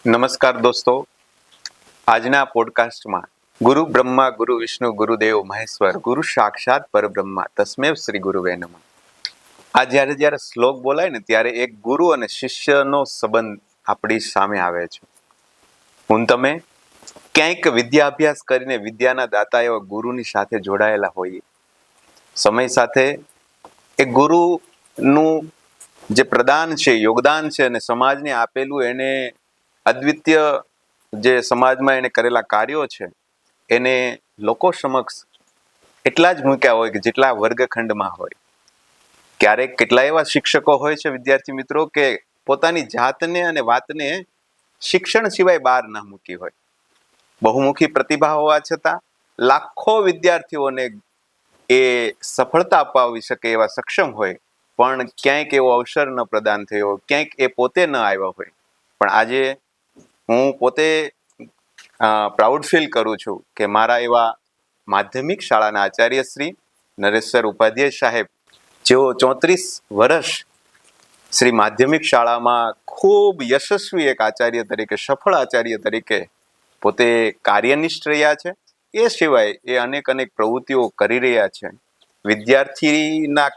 નમસ્કાર દોસ્તો, આજના પોડકાસ્ટમાં ગુરુ બ્રહ્મા ગુરુ વિષ્ણુ ગુરુદેવ મહેશ્વર ગુરુ સાક્ષાત પરબ્રહ્મા તસ્મૈવ શ્રી ગુરુવે નમઃ. આ જ્યારે શ્લોક બોલાય ને ત્યારે એક ગુરુ અને શિષ્યનો સંબંધ આપણી સામે આવે છે. હું તમે ક્યાંક વિદ્યાભ્યાસ કરીને વિદ્યાના દાતા એવા ગુરુની સાથે જોડાયેલા હોઈએ. સમય સાથે એ ગુરુનું જે પ્રદાન છે, યોગદાન છે અને સમાજને આપેલું એને અદ્વિતીય જે સમાજમાં એને કરેલા કાર્યો છે એને લોકો સમક્ષ એટલા જ મૂક્યા હોય કે જેટલા વર્ગખંડમાં હોય. ક્યારેક કેટલા એવા શિક્ષકો હોય છે વિદ્યાર્થી મિત્રો કે પોતાની જાતને અને વાતને શિક્ષણ સિવાય બહાર ના મૂકી હોય. બહુમુખી પ્રતિભા હોવા છતાં લાખો વિદ્યાર્થીઓને એ સફળતા અપાવી શકે એવા સક્ષમ હોય, પણ ક્યાંક એવો અવસર ન પ્રદાન થયો હોય, ક્યાંક એ પોતે ન આવ્યા હોય. પણ આજે હું પોતે પ્રાઉડ ફીલ કરું છું કે મારા એવા માધ્યમિક શાળાના આચાર્ય શ્રી નરેશ ઉપાધ્યાય સાહેબ, જેઓ 34 વર્ષ શ્રી માધ્યમિક શાળામાં ખૂબ યશસ્વી એક આચાર્ય તરીકે, સફળ આચાર્ય તરીકે પોતે કાર્યનિષ્ઠ રહ્યા છે. એ સિવાય એ અનેક પ્રવૃત્તિઓ કરી રહ્યા છે. વિદ્યાર્થીના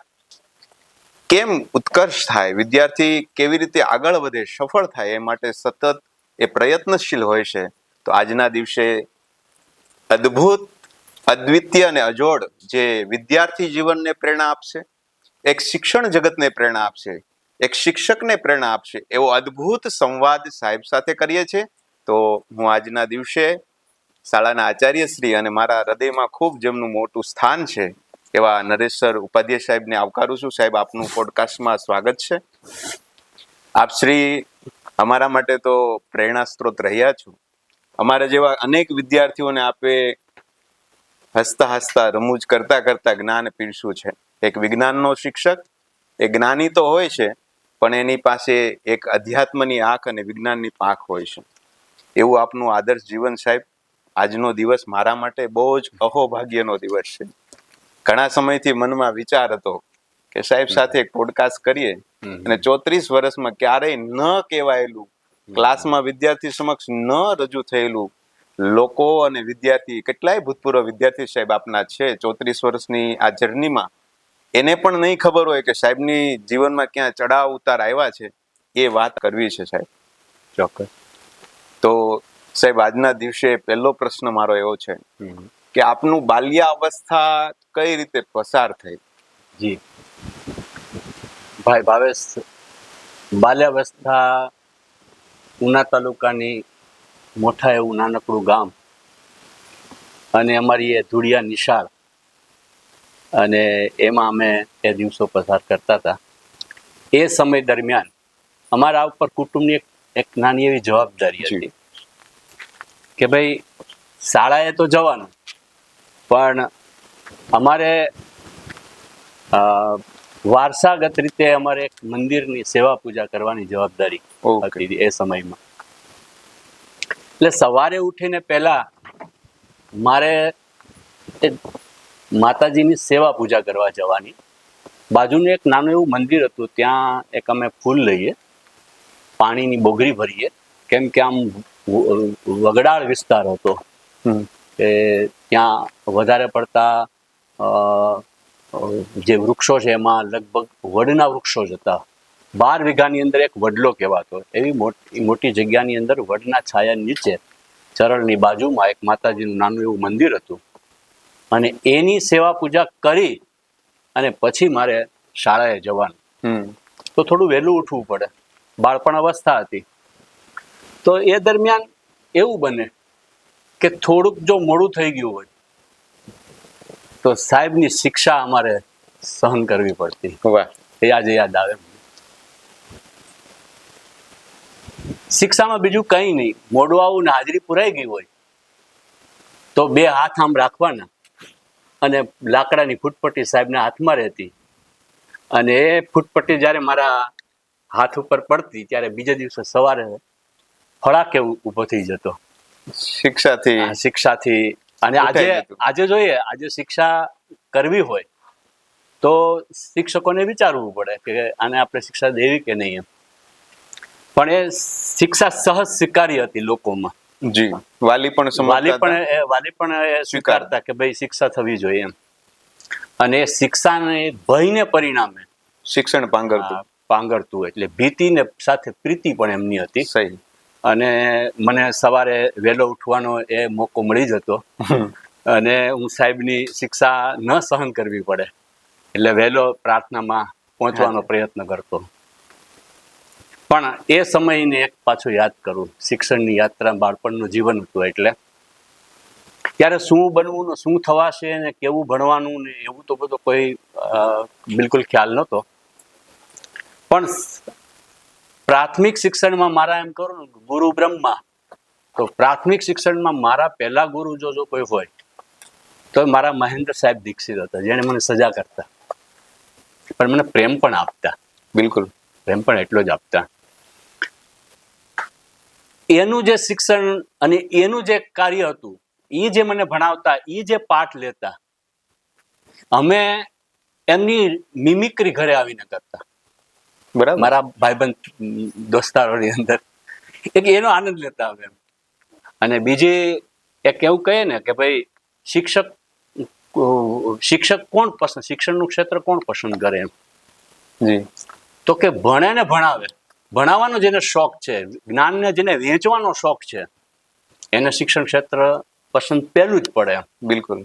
કેમ ઉત્કર્ષ થાય, વિદ્યાર્થી કેવી રીતે આગળ વધે, સફળ થાય, એ માટે સતત એ પ્રયત્નશીલ હોય છે. તો આજના દિવસે અદ્ભુત, અદ્વિતીય અને અજોડ જે વિદ્યાર્થી જીવનને પ્રેરણા આપશે, એક શિક્ષણ જગતને પ્રેરણા આપશે, એક શિક્ષકને પ્રેરણા આપશે, એવો અદ્ભુત સંવાદ સાહેબ સાથે કરીએ છીએ. તો હું આજના દિવસે શાળાના આચાર્ય શ્રી અને મારા હૃદયમાં ખૂબ જેમનું મોટું સ્થાન છે એવા નરેશ ઉપાધ્યાય સાહેબને આવકારું છું. સાહેબ, આપનું પોડકાસ્ટમાં સ્વાગત છે. આપ શ્રી અમારા માટે તો પ્રેરણા સ્ત્રોત રહ્યા છો. અમારા જેવા અનેક વિદ્યાર્થીઓને આપે હસતા હસતા, રમૂજ કરતા કરતા જ્ઞાન પીરસ્યું છે. એક વિજ્ઞાનનો શિક્ષક એ જ્ઞાની તો હોય છે, પણ એની પાસે એક અધ્યાત્મની આંખ અને વિજ્ઞાનની પાંખ હોય છે. એવું આપનું આદર્શ જીવન સાહેબ. આજનો દિવસ મારા માટે બહુ જ અહોભાગ્યનો દિવસ છે. ઘણા સમયથી મનમાં વિચાર હતો કે સાહેબ સાથે એક પોડકાસ્ટ કરીએ, અને 34 વર્ષમાં ક્યારેય ન કહેવાયેલું, ક્લાસમાં વિદ્યાર્થી સમક્ષ ન રજૂ થયેલું, લોકો અને વિદ્યાર્થી, કેટલાય ભૂતપૂર્વ વિદ્યાર્થી સાહેબ આપના છે 34 વર્ષની આ જર્નીમાં, એને પણ નહીં ખબર હોય કે સાહેબની જીવનમાં ક્યાં ચડાવ ઉતાર આવ્યા છે. એ વાત કરવી છે સાહેબ. ચોક્કસ. તો સાહેબ, આજના દિવસે પહેલો પ્રશ્ન મારો એવો છે કે આપનું બાલ્ય અવસ્થા કઈ રીતે પસાર થઈ? જી ભાઈ ભાવેશ, બાલ્યાવસ્થા ઉના તાલુકાની મોઠા એવું નાનકડું ગામ, અને અમારી એ ધૂળિયા નિશાળ, અને એમાં અમે એ દિવસો પસાર કરતા હતા. એ સમય દરમિયાન અમારા ઉપર કુટુંબની એક નાની એવી જવાબદારી હતી કે ભાઈ શાળાએ તો જવાનું, પણ અમારે વારસાગત રીતે અમારે એક મંદિરની સેવા પૂજા કરવાની જવાબદારી હતી એ સમયમાં. એટલે સવારે ઉઠીને પહેલા મારે માતાજીની સેવા પૂજા કરવા જવાની. બાજુનું એક નાનું એવું મંદિર હતું, ત્યાં એક અમે ફૂલ લઈએ, પાણીની બોગરી ભરીએ, કેમ કે આમ વગડાળ વિસ્તાર હતો કે ત્યાં વધારે પડતા જે વૃક્ષો છે એમાં લગભગ વડના વૃક્ષો જ હતા. 12 વીઘાની અંદર એક વડલો કહેવાતો. એવી મોટી જગ્યાની અંદર વડના છાયા નીચે ચરણની બાજુમાં એક માતાજીનું નાનું એવું મંદિર હતું, અને એની સેવા પૂજા કરી અને પછી મારે શાળાએ જવાનું. તો થોડું વહેલું ઉઠવું પડે, બાળપણ અવસ્થા હતી. તો એ દરમિયાન એવું બને કે થોડુંક જો મોડું થઈ ગયું હોય તો સાહેબની શિક્ષા અમારે સહન કરવી પડતી. એ આજે યાદ આવે. શિક્ષામાં બીજું કંઈ નહીં, મોડું આવું ને હાજરી પુરાઈ ગઈ હોય તો 2 હાથ આમ રાખવાના, અને લાકડાની ફૂટપટ્ટી સાહેબના હાથમાં રહેતી, અને એ ફૂટપટ્ટી જ્યારે મારા હાથ ઉપર પડતી ત્યારે બીજા દિવસે સવારે ફળાકે ઊભો થઈ જતો શિક્ષાથી. અને આજે જોઈએ, આજે શિક્ષા કરવી હોય તો શિક્ષકોને વિચારવું પડે કે આને આપણે શિક્ષા દેવી કે નહીં એમ. પણ એ શિક્ષા સહજ સ્વીકાર્ય હતી લોકોમાં. જી, વાલી પણ વાલી સમજતા હતા. પણ એ સ્વીકારતા કે ભાઈ શિક્ષા થવી જોઈએ એમ. અને એ શિક્ષાને ભયને પરિણામે શિક્ષણ પાંગરતું. પાંગરતું, એટલે ભીતિને સાથે પ્રીતિ પણ એમની હતી. સહી. અને મને સવારે વહેલો ઉઠવાનો એ મોકો મળી જતો અને હું સાહેબની શિક્ષા ન સહન કરવી પડે એટલે વહેલો પ્રાર્થનામાં પહોંચવાનો પ્રયત્ન કરતો. પણ એ સમયને એક પાછું યાદ કરું, શિક્ષણની યાત્રા, બાળપણનું જીવન હતું એટલે ત્યારે શું બનવું ને શું થવાશે ને કેવું ભણવાનું ને એવું તો બધો કોઈ બિલકુલ ખ્યાલ નહોતો. પણ પ્રાથમિક શિક્ષણમાં મારા એમ કરું ને ગુરુ બ્રહ્મા, તો પ્રાથમિક શિક્ષણમાં મારા પહેલા ગુરુ જો કોઈ હોય તો મારા મહેન્દ્ર સાહેબ દીક્ષિત હતા, જેણે મને સજા કરતા પણ મને પ્રેમ પણ આપતા. બિલકુલ, પ્રેમ પણ એટલો જ આપતા. એનું જે શિક્ષણ અને એનું જે કાર્ય હતું, એ જે મને ભણાવતા, એ જે પાઠ લેતા, અમે એમની મિમિક્રી ઘરે આવીને કરતા. બરાબર. મારા ભાઈબંધ દોસ્તારોની અંદર એક એનો આનંદ લેતા અમે. અને બીજી એક એવું કહે ને કે ભાઈ શિક્ષક કોણ પસંદ, શિક્ષણનું ક્ષેત્ર કોણ પસંદ કરે એમ. જી. તો કે ભણે ને ભણાવે, ભણાવવાનો જેને શોખ છે, જ્ઞાનને જેને વેચવાનો શોખ છે, એને શિક્ષણ ક્ષેત્ર પસંદ પહેલું જ પડે એમ. બિલકુલ.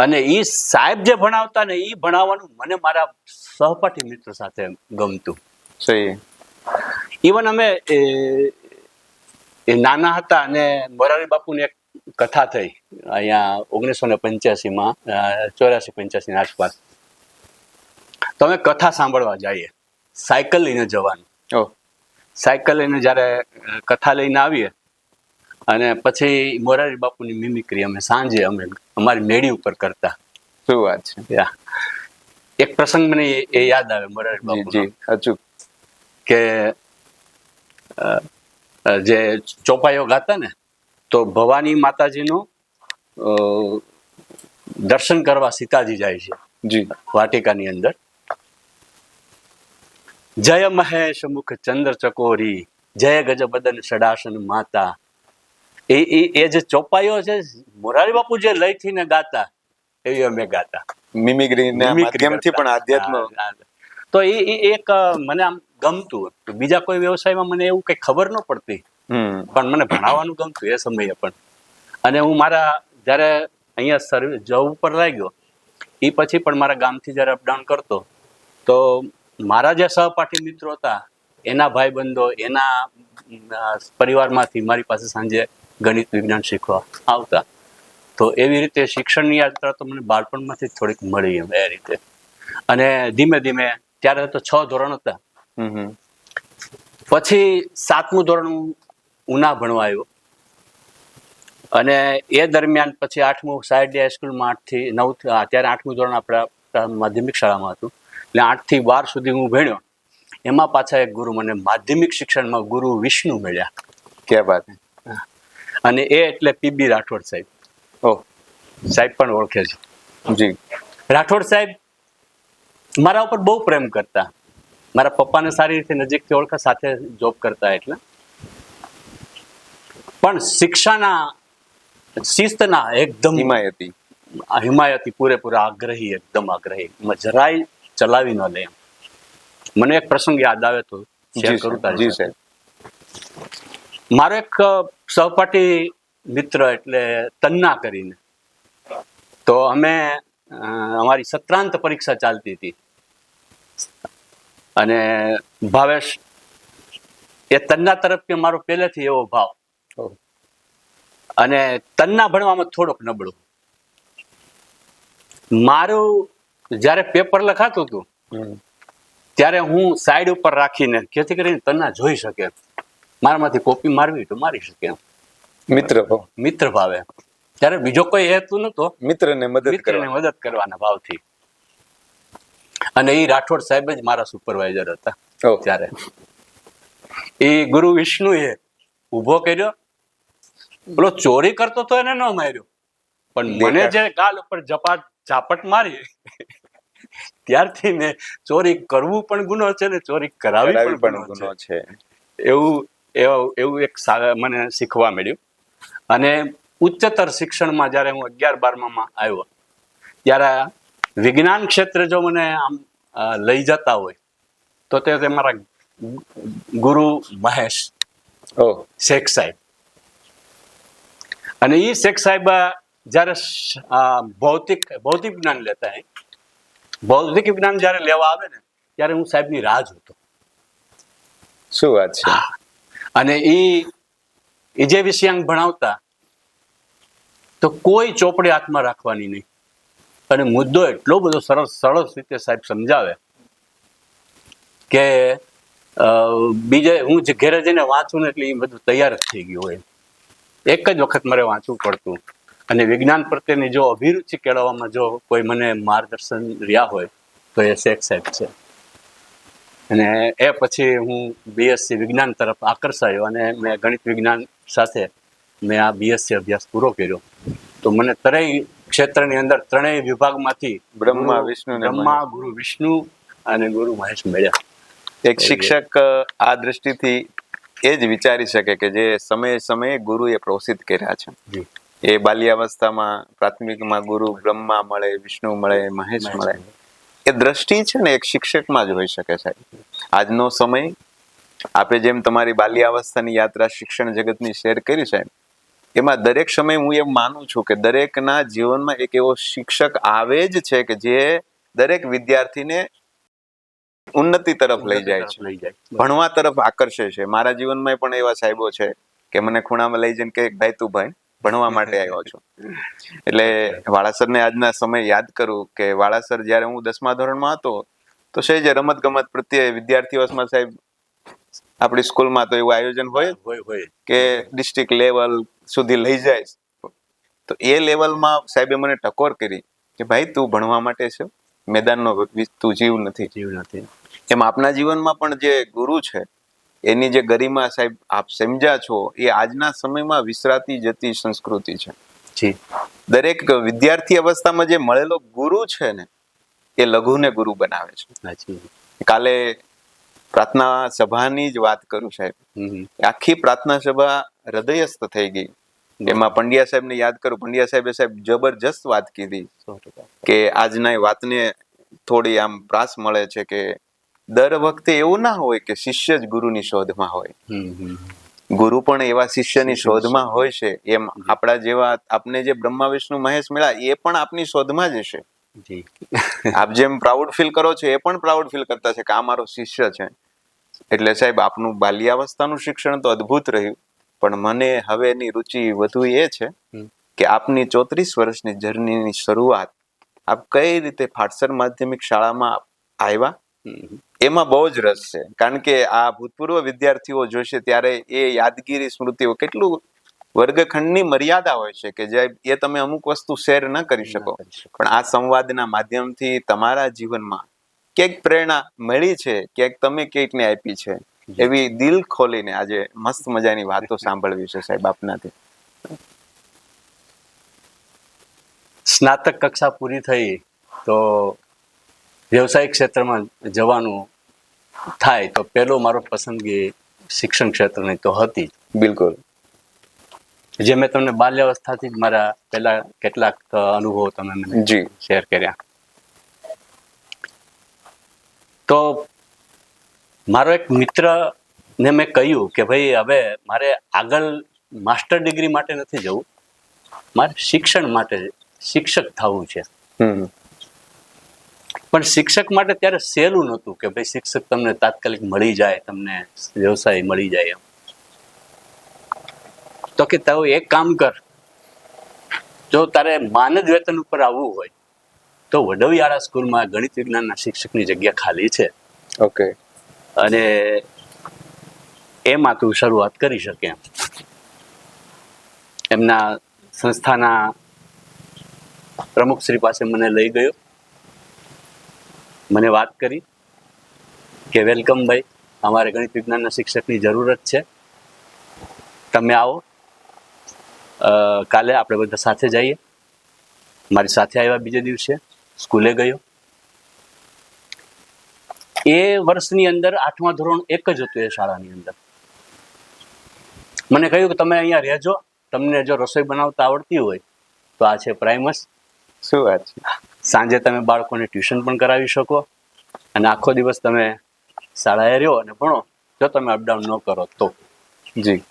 અને એ સાહેબ જે ભણાવતા ને એ ભણાવવાનું મને મારા સહપાઠી મિત્ર સાથે ગમતું. સહી. ઇવન અમે એ નાના હતા અને મોરારી બાપુની એક કથા થઈ અહીંયા 1985માં, 84-85 ની આસપાસ. તો અમે કથા સાંભળવા જઈએ, સાયકલ લઈને જવાનું. સાયકલ લઈને જ્યારે કથા લઈને આવીએ અને પછી મોરારી બાપુની મિમિક્રી અમે સાંજે અમે અમારી મેળી ઉપર કરતા. શું વાત છે. એક પ્રસંગ મને એ યાદ આવે મોરારી બાપુ, અચૂક, કે જે ચોપાઈઓ ગાતા ને, તો ભવાની માતાજીનું દર્શન કરવા સીતાજી જાય છે જી વાટિકાની અંદર. જય મહેશ મુખ ચંદ્ર ચકોરી, જય ગજબદન ષડાસન માતા. એ જે ચોપાઈઓ છે મોરારી બાપુ જે લયથી ને ગાતા એવી અમે ગાતા. મિમિક્રીના માધ્યમથી પણ આધ્યાત્મ. તો એ એક મને આમ ગમતું. બીજા કોઈ વ્યવસાયમાં મને એવું કઈ ખબર ન પડતી, પણ મને ભણાવવાનું ગમતું એ સમયે પણ. અને હું મારા જયારે અહીંયા સર્વિસ જોબ ઉપર લાગ્યો એ પછી પણ મારા ગામથી જયારે અપડાઉન કરતો, તો મારા જે સહપાઠી મિત્રો હતા એના ભાઈબંધો, એના પરિવારમાંથી મારી પાસે સાંજે ગણિત વિજ્ઞાન શીખવા આવતા. તો એવી રીતે શિક્ષણની યાત્રા તો મને બાળપણમાંથી થોડીક મળી એમ એ રીતે. અને ધીમે ધીમે ત્યારે તો 6 ધોરણ હતા. પછી 7મું ધોરણ ઉના ભણવા આવ્યો અને એ દરમિયાન પછી 8મું સાયડી હાઈસ્કૂલમાં 8 થી 9, ત્યારે 8મું ધોરણ આપણા માધ્યમિક શાળામાં હતું, એટલે 8 થી 12 સુધી હું ભણ્યો. એમાં પાછા એક ગુરુ મને માધ્યમિક શિક્ષણમાં ગુરુ વિષ્ણુ મળ્યા. ક્યાં વાત. અને એ એટલે પીબી રાઠોડ સાહેબ. સાહેબ પણ ઓળખે છે. જી. રાઠોડ સાહેબ મારા ઉપર બહુ પ્રેમ કરતા. મારા પપ્પાને સારી રીતે નજીકથી ઓળખા, સાથે જોબ કરતા એટલે. પણ શિક્ષાના, શિસ્તના એકદમ હિમાયતી, પૂરેપૂરા આગ્રહી, એકદમ આગ્રહી, જરાય ચલાવી ન લે એમ. મને એક પ્રસંગ યાદ આવે તો શેર કરું તારી સાથે. મારો એક સહપાઠી મિત્ર એટલે તન્ના કરીને, તો અમે અમારી સત્રાંત પરીક્ષા ચાલતી હતી અને ભાવેશ, એ તન્ના તરફથી મારો પહેલેથી એવો ભાવ. અને તન્ના ભણવામાં થોડોક નબળો. મારું જ્યારે પેપર લખાતું હતું ત્યારે હું સાઈડ ઉપર રાખીને, જેથી કરીને તન્ના જોઈ શકે, મારામાંથી કોપી મારવી તો મારી શકે એમ. મિત્ર ભાવે. ત્યારે બીજો કોઈ હેતુ નતો, મિત્રને મદદ કરવાના ભાવથી. અને એ રાઠોડ સાહેબ જ મારા સુપરવાઇઝર હતા ત્યારે. એ ગુરુ વિષ્ણુએ ઉભો કર્યો, પેલો ચોરી કરતો તો એને ન માર્યો, પણ મને જે ગાલ ઉપર ઝાપટ મારી ત્યારથી ને ચોરી કરવું પણ ગુનો છે ને ચોરી કરાવી પણ ગુનો છે. એવું એક મને શીખવા મળ્યું. અને ઉચ્ચતર શિક્ષણમાં જ્યારે હું 11-12માં આવ્યો ત્યારે વિજ્ઞાન ક્ષેત્રે જો મને આમ લઈ જતા હોય તો તે મારા ગુરુ મહેશ શેખ સાહેબ. અને એ શેખ સાહેબ જ્યારે ભૌતિક જ્ઞાન લેતા હોય, ભૌતિક વિજ્ઞાન જ્યારે લેવા આવે ને ત્યારે હું સાહેબની રાહ જોતો. શું વાત છે. અને એ જે વિષયાંક ભણાવતા તો કોઈ ચોપડી હાથમાં રાખવાની નહીં, અને મુદ્દો એટલો બધો સરળ રીતે સાહેબ સમજાવે કે બીજે હું જે ઘેરે જઈને વાંચું ને એટલે એ બધું તૈયાર જ થઈ ગયું હોય. એક જ વખત મારે વાંચવું પડતું. અને વિજ્ઞાન પ્રત્યેની જો અભિરુચિ કેળવવામાં જો કોઈ મને માર્ગદર્શન રહ્યા હોય તો એ શેખ સાહેબ છે. અને એ પછી હું બીએસસી વિજ્ઞાન તરફ આકર્ષાયો અને મેં ગણિત વિજ્ઞાન સાથે મેં આ બીએસસી અભ્યાસ પૂરો કર્યો. તો મને ત્રણેય ક્ષેત્રની અંદર ત્રણેય વિભાગમાંથી બ્રહ્મા, ગુરુ વિષ્ણુ અને ગુરુ મહેશ મળ્યા. એક શિક્ષક આ દ્રષ્ટિથી એ જ વિચારી શકે કે જે સમયે ગુરુએ પ્રોત્સાહિત કર્યા છે. એ બાલ્યાવસ્થામાં પ્રાથમિકમાં ગુરુ બ્રહ્મા મળે, વિષ્ણુ મળે, મહેશ મળે, એ દ્રષ્ટિ છે ને એક શિક્ષકમાં જ હોઈ શકે છે. આજનો સમય, આપે જેમ તમારી બાલ્યાવસ્થાની યાત્રા શિક્ષણ જગતની શેર કરી છે, એમાં દરેક સમય હું એમ માનું છું કે દરેકના જીવનમાં એક એવો શિક્ષક આવે જ છે કે જે દરેક વિદ્યાર્થીને ઉન્નતિ તરફ લઈ જાય છે, ભણવા તરફ આકર્ષે છે. મારા જીવનમાં પણ એવા સાહેબો છે કે મને ખૂણામાં લઈ જઈને કે ભાઈ તું ભાઈ ભણવા માટે આવ્યો છો. એટલે વાળાસરને આજના સમય યાદ કરું કે વાળાસર જ્યારે હું 10મા ધોરણમાં હતો તો છે જે રમત ગમત પ્રત્યે વિદ્યાર્થીઓમાં સાહેબ આપણી સ્કૂલમાં તો એવું આયોજન હોય કે ડિસ્ટ્રિક્ટ લેવલ સુધી લઈ જાય. તો એ લેવલમાં સાહેબે મને ટકોર કરી કે ભાઈ તું ભણવા માટે છે, મેદાનનો તું જીવ નથી. એમ આપના જીવનમાં પણ જે ગુરુ છે એની જે ગરિમા સાહેબ આપ સમજ્યા છો, એ આજના સમયમાં વિસરાતી જતી સંસ્કૃતિ છે. દરેક વિદ્યાર્થી અવસ્થામાં જે મળેલો ગુરુ છે ને એ લઘુને ગુરુ બનાવે છે. કાલે પ્રાર્થના સભાની જ વાત કરું સાહેબ, આખી પ્રાર્થના સભા હૃદયસ્થ થઈ ગઈ. એમાં પંડ્યા સાહેબને યાદ કરું, પંડ્યા સાહેબે જબરજસ્ત વાત કીધી કે આજના વાતને થોડી આમ પ્રાસ મળે છે કે દર વખતે એવું ના હોય કે શિષ્ય જ ગુરુની શોધમાં હોય, ગુરુ પણ એવા શિષ્યની શોધમાં હોય છે. એમ આપણા જેવા આપને જે બ્રહ્મા વિષ્ણુ મહેશ મળ્યા એ પણ આપની શોધમાં જ હશે. આપ જેમ પ્રાઉડ ફીલ કરો છો એ પણ પ્રાઉડ ફીલ કરતા છે કે આ મારો શિષ્ય છે. એટલે સાહેબ આપનું બાલ્યાવસ્થાનું શિક્ષણ તો અદ્ભુત રહ્યું, પણ મને હવેની રુચિ વધુ એ છે કે આપની 34 વર્ષની જર્નીની શરૂઆત આપ કઈ રીતે ફાટસર માધ્યમિક શાળામાં આવ્યા એમાં બહુ જ રસ છે. કારણ કે આ ભૂતપૂર્વ વિદ્યાર્થીઓ જોશે ત્યારે એ યાદગીરી સ્મૃતિઓ કેટલું વર્ગખંડની મર્યાદા હોય છે કે જે એ તમે અમુક વસ્તુ શેર ન કરી શકો, પણ આ સંવાદના માધ્યમથી તમારા જીવનમાં ક્યાંક પ્રેરણા મળી છે, ક્યાંક તમે ક્યાંકને આપી છે, એવી દિલ ખોલીને આજે મસ્ત મજાની વાતો સાંભળવી છે સાહેબ આપનાથી. સ્નાતક કક્ષા પૂરી થઈ તો વ્યવસાયિક ક્ષેત્રમાં જવાનું થાય તો પહેલો મારો પસંદગી શિક્ષણ ક્ષેત્રની તો હતી. બિલકુલ. જે મેં તમને બાલ્યાવસ્થાથી જ મારા પહેલા કેટલાક અનુભવો તમે શેર કર્યા. તો મારો એક મિત્ર ને મેં કહ્યું કે ભાઈ હવે મારે આગળ માસ્ટર ડિગ્રી માટે નથી જવું, મારે શિક્ષણ માટે શિક્ષક થવું છે. પણ શિક્ષક માટે ત્યારે સહેલું નહોતું કે ભાઈ શિક્ષક તમને તાત્કાલિક મળી જાય, તમને વ્યવસાય મળી જાય. એમ તો કે તું એક કામ કર, જો તારે માનદ વેતન ઉપર આવવું હોય તો વડવિયાળા સ્કૂલમાં ગણિત વિજ્ઞાનના શિક્ષકની જગ્યા ખાલી છે. ઓકે. અને એમાં તું શરૂઆત કરી શકે એમ. એમના સંસ્થાના પ્રમુખશ્રી પાસે મને લઈ ગયો, મને વાત કરી કે વેલકમ ભાઈ, અમારે ગણિત વિજ્ઞાનના શિક્ષકની જરૂરત છે, તમે આવો, કાલે આપણે બધા સાથે જઈએ. મારી સાથે આવ્યા, બીજે દિવસે સ્કૂલે ગયો. એ વર્ષની અંદર 8મા ધોરણ એક જ હતું એ શાળાની અંદર. મને કહ્યું કે તમે અહીંયા રહેજો, તમને જો રસોઈ બનાવતા આવડતી હોય તો આ છે પ્રાઇમસ. શું વાત છે. સાંજે તમે બાળકોને ટ્યુશન પણ કરાવી શકો અને આખો દિવસ તમે શાળાએ રહ્યો અને ભણો, જો તમે અપડાઉન ન કરો તો. જી.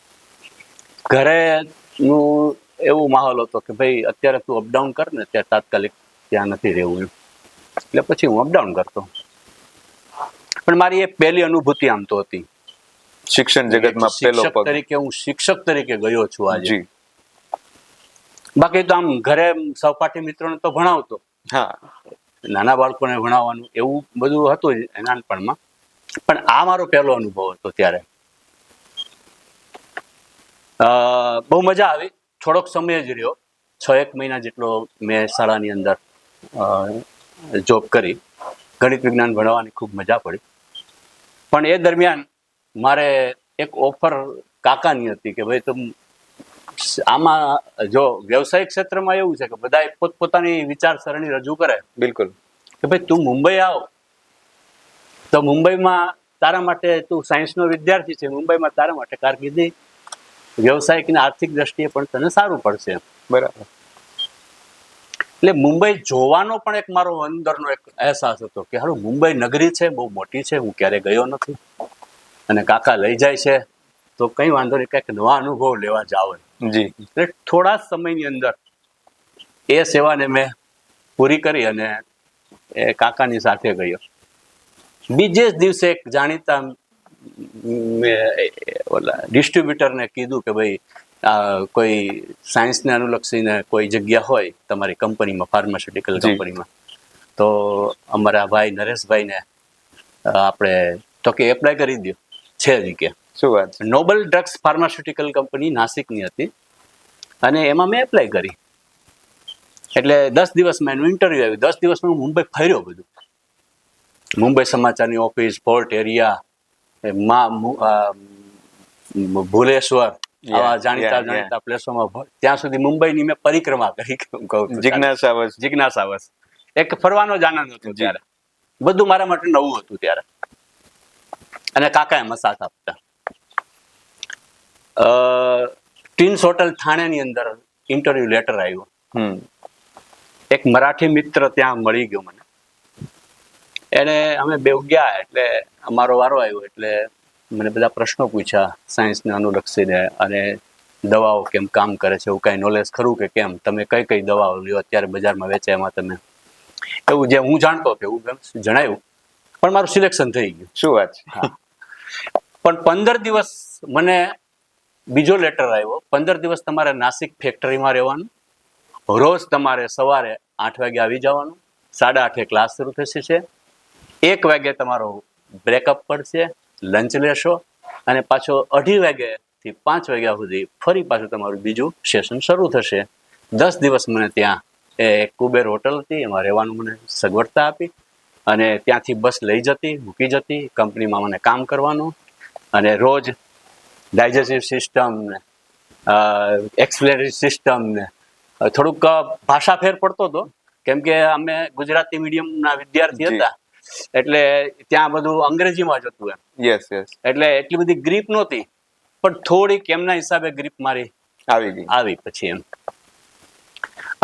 ઘરેનું એવું માહોલ હતો કે ભાઈ અત્યારે તું અપડાઉન કર ને, ત્યાં તાત્કાલિક ત્યાં નથી રહેવું એમ. એટલે પછી હું અપડાઉન કરતો. પણ મારી એ પહેલી અનુભૂતિ આમ તો હતી. શિક્ષણ જગતમાં પહેલો શિક્ષક પગ. તરીકે હું શિક્ષક તરીકે ગયો છું આજે. જી. બાકી તો આમ ઘરે સહપાઠી મિત્રોને તો ભણાવતો, હા. નાના બાળકોને ભણાવવાનું એવું બધું હતું જ નાનપણમાં. પણ આ મારો પહેલો અનુભવ હતો ત્યારે. બહુ મજા આવી. થોડોક સમય જ રહ્યો, 6-1 મહિના જેટલો મેં શાળાની અંદર જોબ કરી. ગણિત વિજ્ઞાન ભણાવવાની ખૂબ મજા પડી. પણ એ દરમિયાન મારે એક ઓફર કાકાની હતી કે ભાઈ તું આમાં, જો વ્યવસાયિક ક્ષેત્રમાં એવું છે કે બધા પોતપોતાની વિચારસરણી રજૂ કરે. બિલકુલ. કે ભાઈ તું મુંબઈ આવ તો મુંબઈમાં તારા માટે, તું સાયન્સનો વિદ્યાર્થી છે, મુંબઈમાં તારા માટે કારકિર્દી વ્યવસાયિક અને આર્થિક દ્રષ્ટિએ પણ તને સારું પડશે. બરાબર. એટલે મુંબઈ જોવાનો પણ એક મારો અંદરનો એક અહેસાસ હતો કે હારું મુંબઈ નગરી છે, બહુ મોટી છે, હું ક્યારે ગયો નથી અને કાકા લઈ જાય છે તો કંઈ વાંધો નહીં, કંઈક નવા અનુભવ લેવા જાવ. જી. એટલે થોડા સમયની અંદર એ સેવાને મેં પૂરી કરી અને એ કાકાની સાથે ગયો. બીજે જ દિવસે એક જાણીતા ઓલા ડિસ્ટ્રીબ્યુટરને કીધું કે ભાઈ કોઈ સાયન્સને અનુલક્ષીને કોઈ જગ્યા હોય તમારી કંપનીમાં, ફાર્માસ્યુટિકલ કંપનીમાં, તો અમારા ભાઈ નરેશભાઈને આપણે તો કે એપ્લાય કરી દો, છે જગ્યા. શું વાત. નોબલ ડ્રગ્સ ફાર્માસ્યુટિકલ કંપની નાસિકની હતી અને એમાં મેં એપ્લાય કરી. એટલે 10 દિવસમાં એનું ઇન્ટરવ્યુ આવ્યું. 10 દિવસમાં હું મુંબઈ ફર્યો બધું. મુંબઈ સમાચારની ઓફિસ, પોર્ટ એરિયા, ભુલેશ્વર, આવા જાણીતા પ્લેસોમાં ત્યાં સુધી મુંબઈની મેં પરિક્રમા કરી. જિજ્ઞાસાવશ એક ફરવાનો જ આનંદ હતો ત્યારે. બધું મારા માટે નવું હતું ત્યારે. અને કાકા એમાં સાથ આપતા. ટ્વિન્સ હોટલ થાણેની અંદર ઇન્ટરવ્યુ લેટર આવ્યો. એક મરાઠી મિત્ર ત્યાં મળી ગયો મને. એને અમે બે ગયા એટલે અમારો વારો આવ્યો એટલે મને બધા પ્રશ્નો પૂછ્યા સાયન્સને અનુલક્ષીને, અને દવાઓ કેમ કામ કરે છે, એવું કાંઈ નોલેજ ખરું કે કેમ, તમે કઈ કઈ દવાઓ લ્યો અત્યારે બજારમાં વેચે એમાં તમે, એવું જે હું જાણતો હતો એવું જણાવ્યું. પણ મારું સિલેક્શન થઈ ગયું. શું વાત છે. હા. પણ 15 દિવસ મને બીજો લેટર આવ્યો. 15 દિવસ તમારે નાસિક ફેક્ટરીમાં રહેવાનું, રોજ તમારે સવારે 8 વાગે આવી જવાનું, 8:30 ક્લાસ શરૂ થશે છે, 1 વાગે તમારો બ્રેકઅપ પડશે, લંચ લેશો અને પાછો 2:30 વાગ્યાથી 5 વાગ્યા સુધી ફરી પાછું તમારું બીજું સેશન શરૂ થશે. 10 દિવસ મને ત્યાં એ કુબેર હોટલ હતી, એમાં રહેવાનું મને સગવડતા આપી અને ત્યાંથી બસ લઈ જતી, મૂકી જતી, કંપનીમાં મને કામ કરવાનું અને રોજ ડાયજેસ્ટિવ સિસ્ટમ ને એક્સપ્લેટરી સિસ્ટમ ને થોડુંક ભાષા ફેર પડતો હતો કેમ કે અમે ગુજરાતી મીડિયમના વિદ્યાર્થી હતા એટલે ત્યાં બધું અંગ્રેજીમાં જ હતું એમ. યસ. એટલે એટલી બધી ગ્રીપ નહોતી પણ થોડીક એમના હિસાબે ગ્રીપ મારી આવી પછી એમ.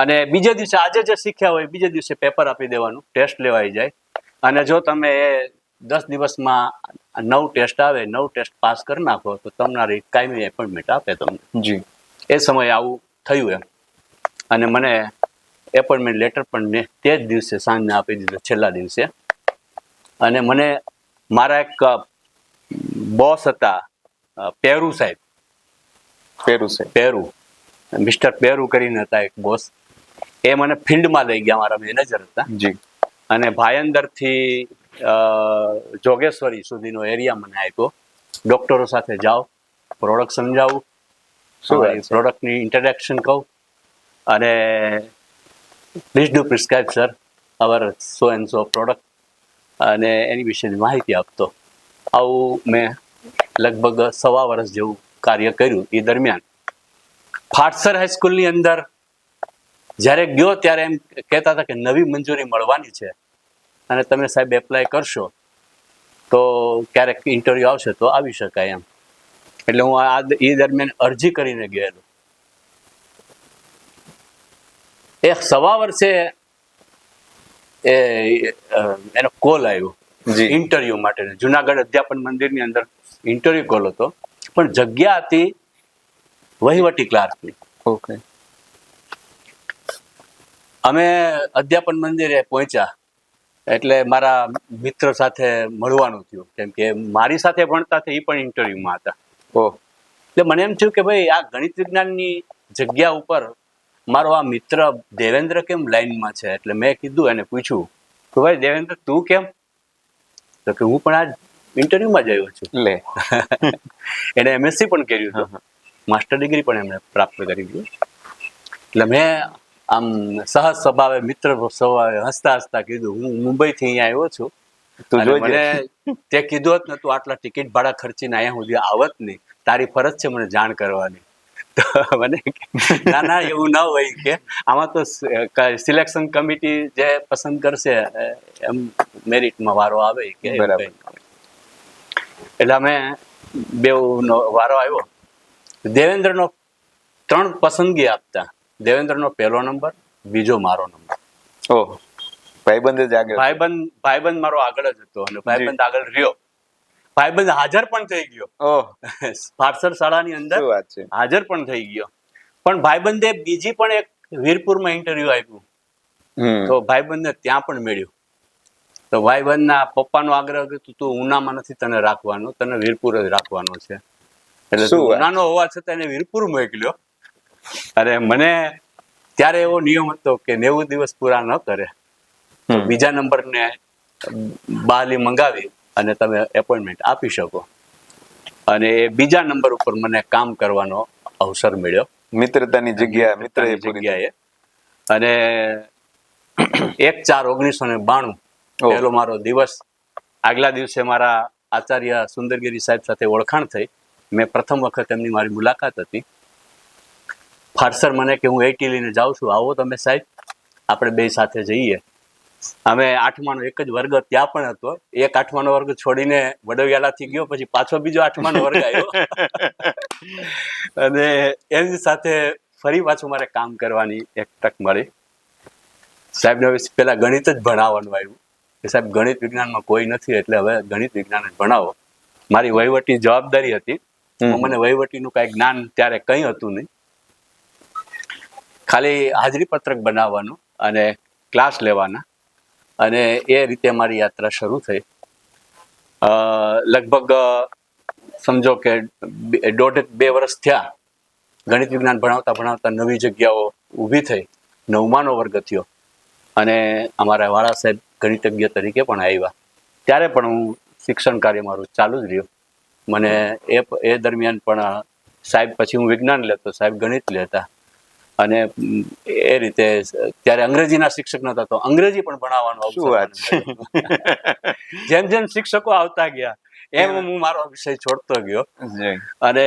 અને બીજે દિવસે આજે જે શીખ્યા હોય બીજે દિવસે પેપર આપી દેવાનું, ટેસ્ટ લેવાઈ જાય અને જો તમે એ 10 દિવસમાં 9 ટેસ્ટ આવે, 9 ટેસ્ટ પાસ કરી નાખો તો તમારી કાયમી એપોઇન્ટમેન્ટ આપે તમને. જી. એ સમયે આવું થયું એમ. અને મને એપોઇન્ટમેન્ટ લેટર પણ મેં તે જ દિવસે સાંજને આપી દીધો, છેલ્લા દિવસે. અને મને મારા એક બોસ હતા પેરુ સાહેબ, પેરુ મિસ્ટર પેરુ કરીને હતા એક બોસ, એ મને ફિલ્ડમાં લઈ ગયા, મારા મેનેજર હતા. જી. અને ભાયંદરથી જોગેશ્વરી સુધીનો એરિયા મને આપ્યો. ડોક્ટરો સાથે જાઓ, પ્રોડક્ટ સમજાવું, પ્રોડક્ટની ઇન્ટ્રોડક્શન કહું અને please do prescribe sir our so and so product અને એની વિશેની માહિતી આપતો. આવું મેં લગભગ 1.25 વર્ષ જેવું કાર્ય કર્યું. એ દરમિયાન ફાટસર હાઈસ્કૂલની અંદર જ્યારે ગયો ત્યારે એમ કહેતા હતા કે નવી મંજૂરી મળવાની છે અને તમે સાહેબ એપ્લાય કરશો તો ક્યારેક ઇન્ટરવ્યુ આવશે તો આવી શકાય એમ. એટલે હું એ દરમિયાન અરજી કરીને ગયેલો. એક સવા વર્ષે એનો કોલ આવ્યો જી. ઇન્ટરવ્યુ માટે. જુનાગઢ અધ્યાપન મંદિરની અંદર ઇન્ટરવ્યુ કોલ હતો, પણ જગ્યા હતી વહીવટી ક્લાર્કની. ઓકે. અમે અધ્યાપન મંદિરે પહોંચ્યા એટલે મારા મિત્ર સાથે મળવાનું થયું, કેમ કે મારી સાથે ભણતા હતા એ પણ ઇન્ટરવ્યુમાં હતા. ઓહ. એટલે મને એમ થયું કે ભાઈ આ ગણિત વિજ્ઞાનની જગ્યા ઉપર મારો આ મિત્ર દેવેન્દ્ર કેમ લાઈનમાં છે. એટલે મેં કીધું, એને પૂછ્યું કે ભાઈ દેવેન્દ્ર તું કેમ? તો કે હું પણ આ ઇન્ટરવ્યુમાં જ આવ્યો છું. લે. એને MSc પણ કર્યું હતું, માસ્ટર ડિગ્રી પણ એમણે પ્રાપ્ત કરી દીધી. એટલે મેં આમ સહજ સ્વભાવે મિત્ર સ્વભાવે હસતા હસતા કીધું હું મુંબઈથી અહીંયા આવ્યો છું. તું અને જોજે. મને તે કીધું હોત ને તું આટલા ટિકિટ ભાડા ખર્ચીને અહીંયા સુધી આવત નહીં, તારી ફરજ છે મને જાણ કરવાની. તો મને ના ના એવું ના હોય કે આમાં તો સિલેક્શન કમિટી જે પસંદ કરશે એમ મેરિટમાં વારો આવે કે એવું બરાબર. કંઈ. એટલે અમે બેઉનો વારો આવ્યો. દેવેન્દ્રનો 3 પસંદગી આપતા. દેવેન્દ્રનો પહેલો નંબર, બીજો મારો નંબર. ઓહ, ભાઈબંધ જ આગળ. ભાઈબંધ મારો આગળ જ હતો અને ભાઈબંધ આગળ રહ્યો. ભાઈબંધ હાજર પણ થઈ ગયો. ઓહ, પાઠસર શાળાની અંદર શું વાત છે. હાજર પણ થઈ ગયો. પણ ભાઈબંધે બીજી પણ એક વીરપુરમાં ઇન્ટરવ્યુ આપ્યું, તો ભાઈબંધને ત્યાં પણ મળ્યું. તો ભાઈબંધના પપ્પાનો આગ્રહ હતો તું ઉનામાં નથી તને રાખવાનો, તને વીરપુર જ રાખવાનો છે. એટલે શું વાત? ઉનાનો હોવા છતાં એને વીરપુર મોકલ્યો. અને મને ત્યારે એવો નિયમ હતો કે 90 દિવસ પૂરા ન કરે તો બીજા નંબરને બહાલી મંગાવી અને તમે એપોઇન્ટમેન્ટ આપી શકો. અને એ બીજા નંબર ઉપર મને કામ કરવાનો અવસર મળ્યો મિત્રતાની જગ્યા મિત્રએ પૂરી જગ્યાએ. અને 1/4/1992 પહેલો મારો દિવસ. આગલા દિવસે મારા આચાર્ય સુંદરગીરી સાહેબ સાથે ઓળખાણ થઈ. મેં પ્રથમ વખત એમની મારી મુલાકાત હતી. ફારસર મને કે હું 80 લઈને જાઉં છું, આવો તમે સાહેબ, આપણે બે સાથે જઈએ. અમે 8માનો એક જ વર્ગ ત્યાં પણ હતો. એક 8માનો વર્ગ છોડીને વડોયાલાથી ગયો, પછી પાછો બીજો 8માનો વર્ગ આવ્યો. અને એની સાથે ફરી પાછું મારે કામ કરવાની એક તક મળી. સાહેબને હવે પેલા ગણિત જ ભણાવવાનું આવ્યું કે સાહેબ ગણિત વિજ્ઞાનમાં કોઈ નથી એટલે હવે ગણિત વિજ્ઞાન જ ભણાવો. મારી વહીવટી જવાબદારી હતી. મને વહીવટીનું કાંઈ જ્ઞાન ત્યારે કંઈ હતું નહીં. ખાલી હાજરી પત્રક બનાવવાનું અને ક્લાસ લેવાના, અને એ રીતે મારી યાત્રા શરૂ થઈ. લગભગ સમજો કે 1.5-2 વર્ષ થયા. ગણિત વિજ્ઞાન ભણાવતા ભણાવતા નવી જગ્યાઓ ઊભી થઈ. 9માનો વર્ગ થયો અને અમારા વાળા સાહેબ ગણિતજ્ઞ તરીકે પણ આવ્યા. ત્યારે પણ હું શિક્ષણ કાર્ય મારું ચાલુ જ રહ્યું. મને એ દરમિયાન પણ સાહેબ, પછી હું વિજ્ઞાન લેતો, સાહેબ ગણિત લેતા. અને એ રીતે ત્યારે અંગ્રેજીના શિક્ષક નહોતા તો અંગ્રેજી પણ ભણાવવાનો શું વાત છે. જેમ જેમ શિક્ષકો આવતા ગયા એમ હું મારો વિષય છોડતો ગયો. જી. અને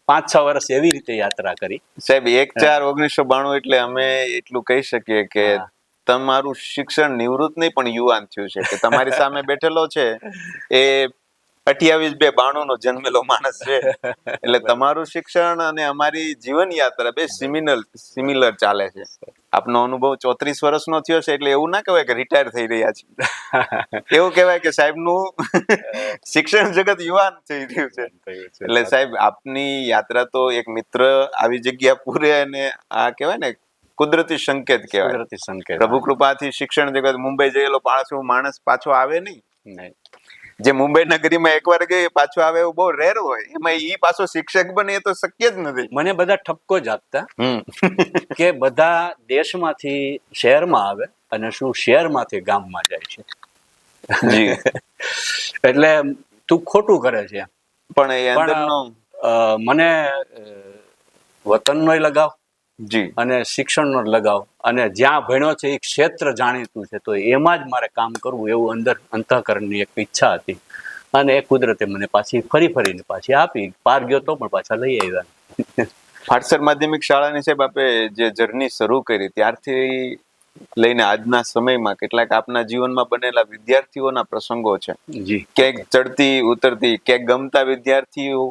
5-6 વર્ષ એવી રીતે યાત્રા કરી. સાહેબ 1/4/1992 એટલે અમે એટલું કહી શકીએ કે હા. તમારું શિક્ષણ નિવૃત્ત નહીં પણ યુવાન થયું છે, કે તમારી સામે બેઠેલો છે એ 28/2/92 નો જન્મેલો માણસ છે. એટલે તમારું શિક્ષણ અને અમારી જીવન યાત્રા બે સિમિલર ચાલે છે. આપનો અનુભવ 34 વર્ષનો થયો છે એટલે એવું ના કહેવાય કે રિટાયર થઈ રહ્યા છે. એવું કહેવાય કે સાહેબનું શિક્ષણ જગત યુવાન થઈ રહ્યું છે. એટલે સાહેબ આપની યાત્રા તો એક મિત્ર આવી જગ્યા પૂરે, અને આ કહેવાય ને કુદરતી સંકેત કહેવાય. કુદરતી સંકેત. પ્રભુ કૃપાથી શિક્ષણ જગત મુંબઈ જયેલો માણસ પાછો આવે નહીં. નહીં. જે મુંબઈ નગરીમાં એકવાર ગઈ પાછો આવે એવું બહુ રેર હોય. એમાં ઈ પાછો શિક્ષક બને એ તો શક્ય જ નથી. મને બધા ઠપકો જ આપતા કે બધા દેશમાંથી શહેરમાં આવે અને શું શહેરમાંથી ગામમાં જાય છે. જી. એટલે તું ખોટું કરે છે. પણ એ અંદરનો મને વતનનો લગાવ જી અને શિક્ષણનો લગાવ, અને જ્યાં ભણ્યો છે એ ક્ષેત્ર જાણીતું છે તો એમાં જ મારે કામ કરવું એવું અંદર અંતઃકરણની એક ઈચ્છા હતી. અને એ કુદરતે મને પાછી ફરીને પાછી આપી. પાર ગયો તો પણ પાછા લઈ આવ્યા. ફાટસર માધ્યમિક શાળાની સાહેબ આપે જે જર્ની શરૂ કરી ત્યારથી લઈને આજના સમયમાં કેટલાક આપના જીવનમાં બનેલા વિદ્યાર્થીઓના પ્રસંગો છે. જી. ક્યાંક ચડતી ઉતરતી, ક્યાંક ગમતા વિદ્યાર્થીઓ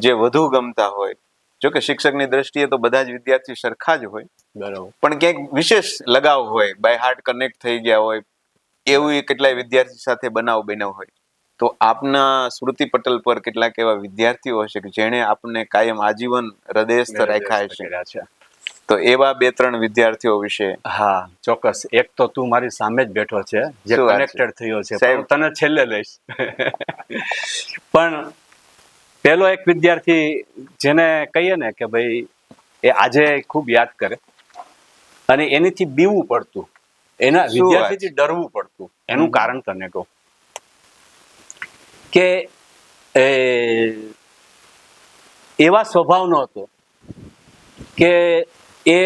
જે વધુ ગમતા હોય, જો કે શિક્ષકની દ્રષ્ટિએ તો બધા જ વિદ્યાર્થી સરખા જ હોય, બરાબર, પણ ક્યાંક વિશેષ લગાવ હોય, બાય હાર્ટ કનેક્ટ થઈ ગયા હોય, એવું કેટલાય વિદ્યાર્થી સાથે બનાવ બન્યો હોય. તો આપના સ્મૃતિ પટલ પર કેટલાક એવા વિદ્યાર્થીઓ હશે કે જેણે આપને કાયમ આજીવન હૃદયસ્થ રાખ્યા હશે. તો એવા 2-3 વિદ્યાર્થીઓ વિશે. હા, ચોક્કસ. એક તો તું મારી સામે જ બેઠો છે, જે શું વાત છે? કનેક્ટેડ થયો છે, સાહેબ. પણ હું તને છેલ્લે લઈશ. પણ પેલો એક વિદ્યાર્થી જેને કહીએ ને કે ભાઈ એ આજે ખૂબ યાદ કરે અને એનીથી બીવું પડતું, એના શું વાત? વિદ્યાર્થીથી ડરવું પડતું. એનું કારણ તને કહું કે એવા સ્વભાવનો હતો કે એ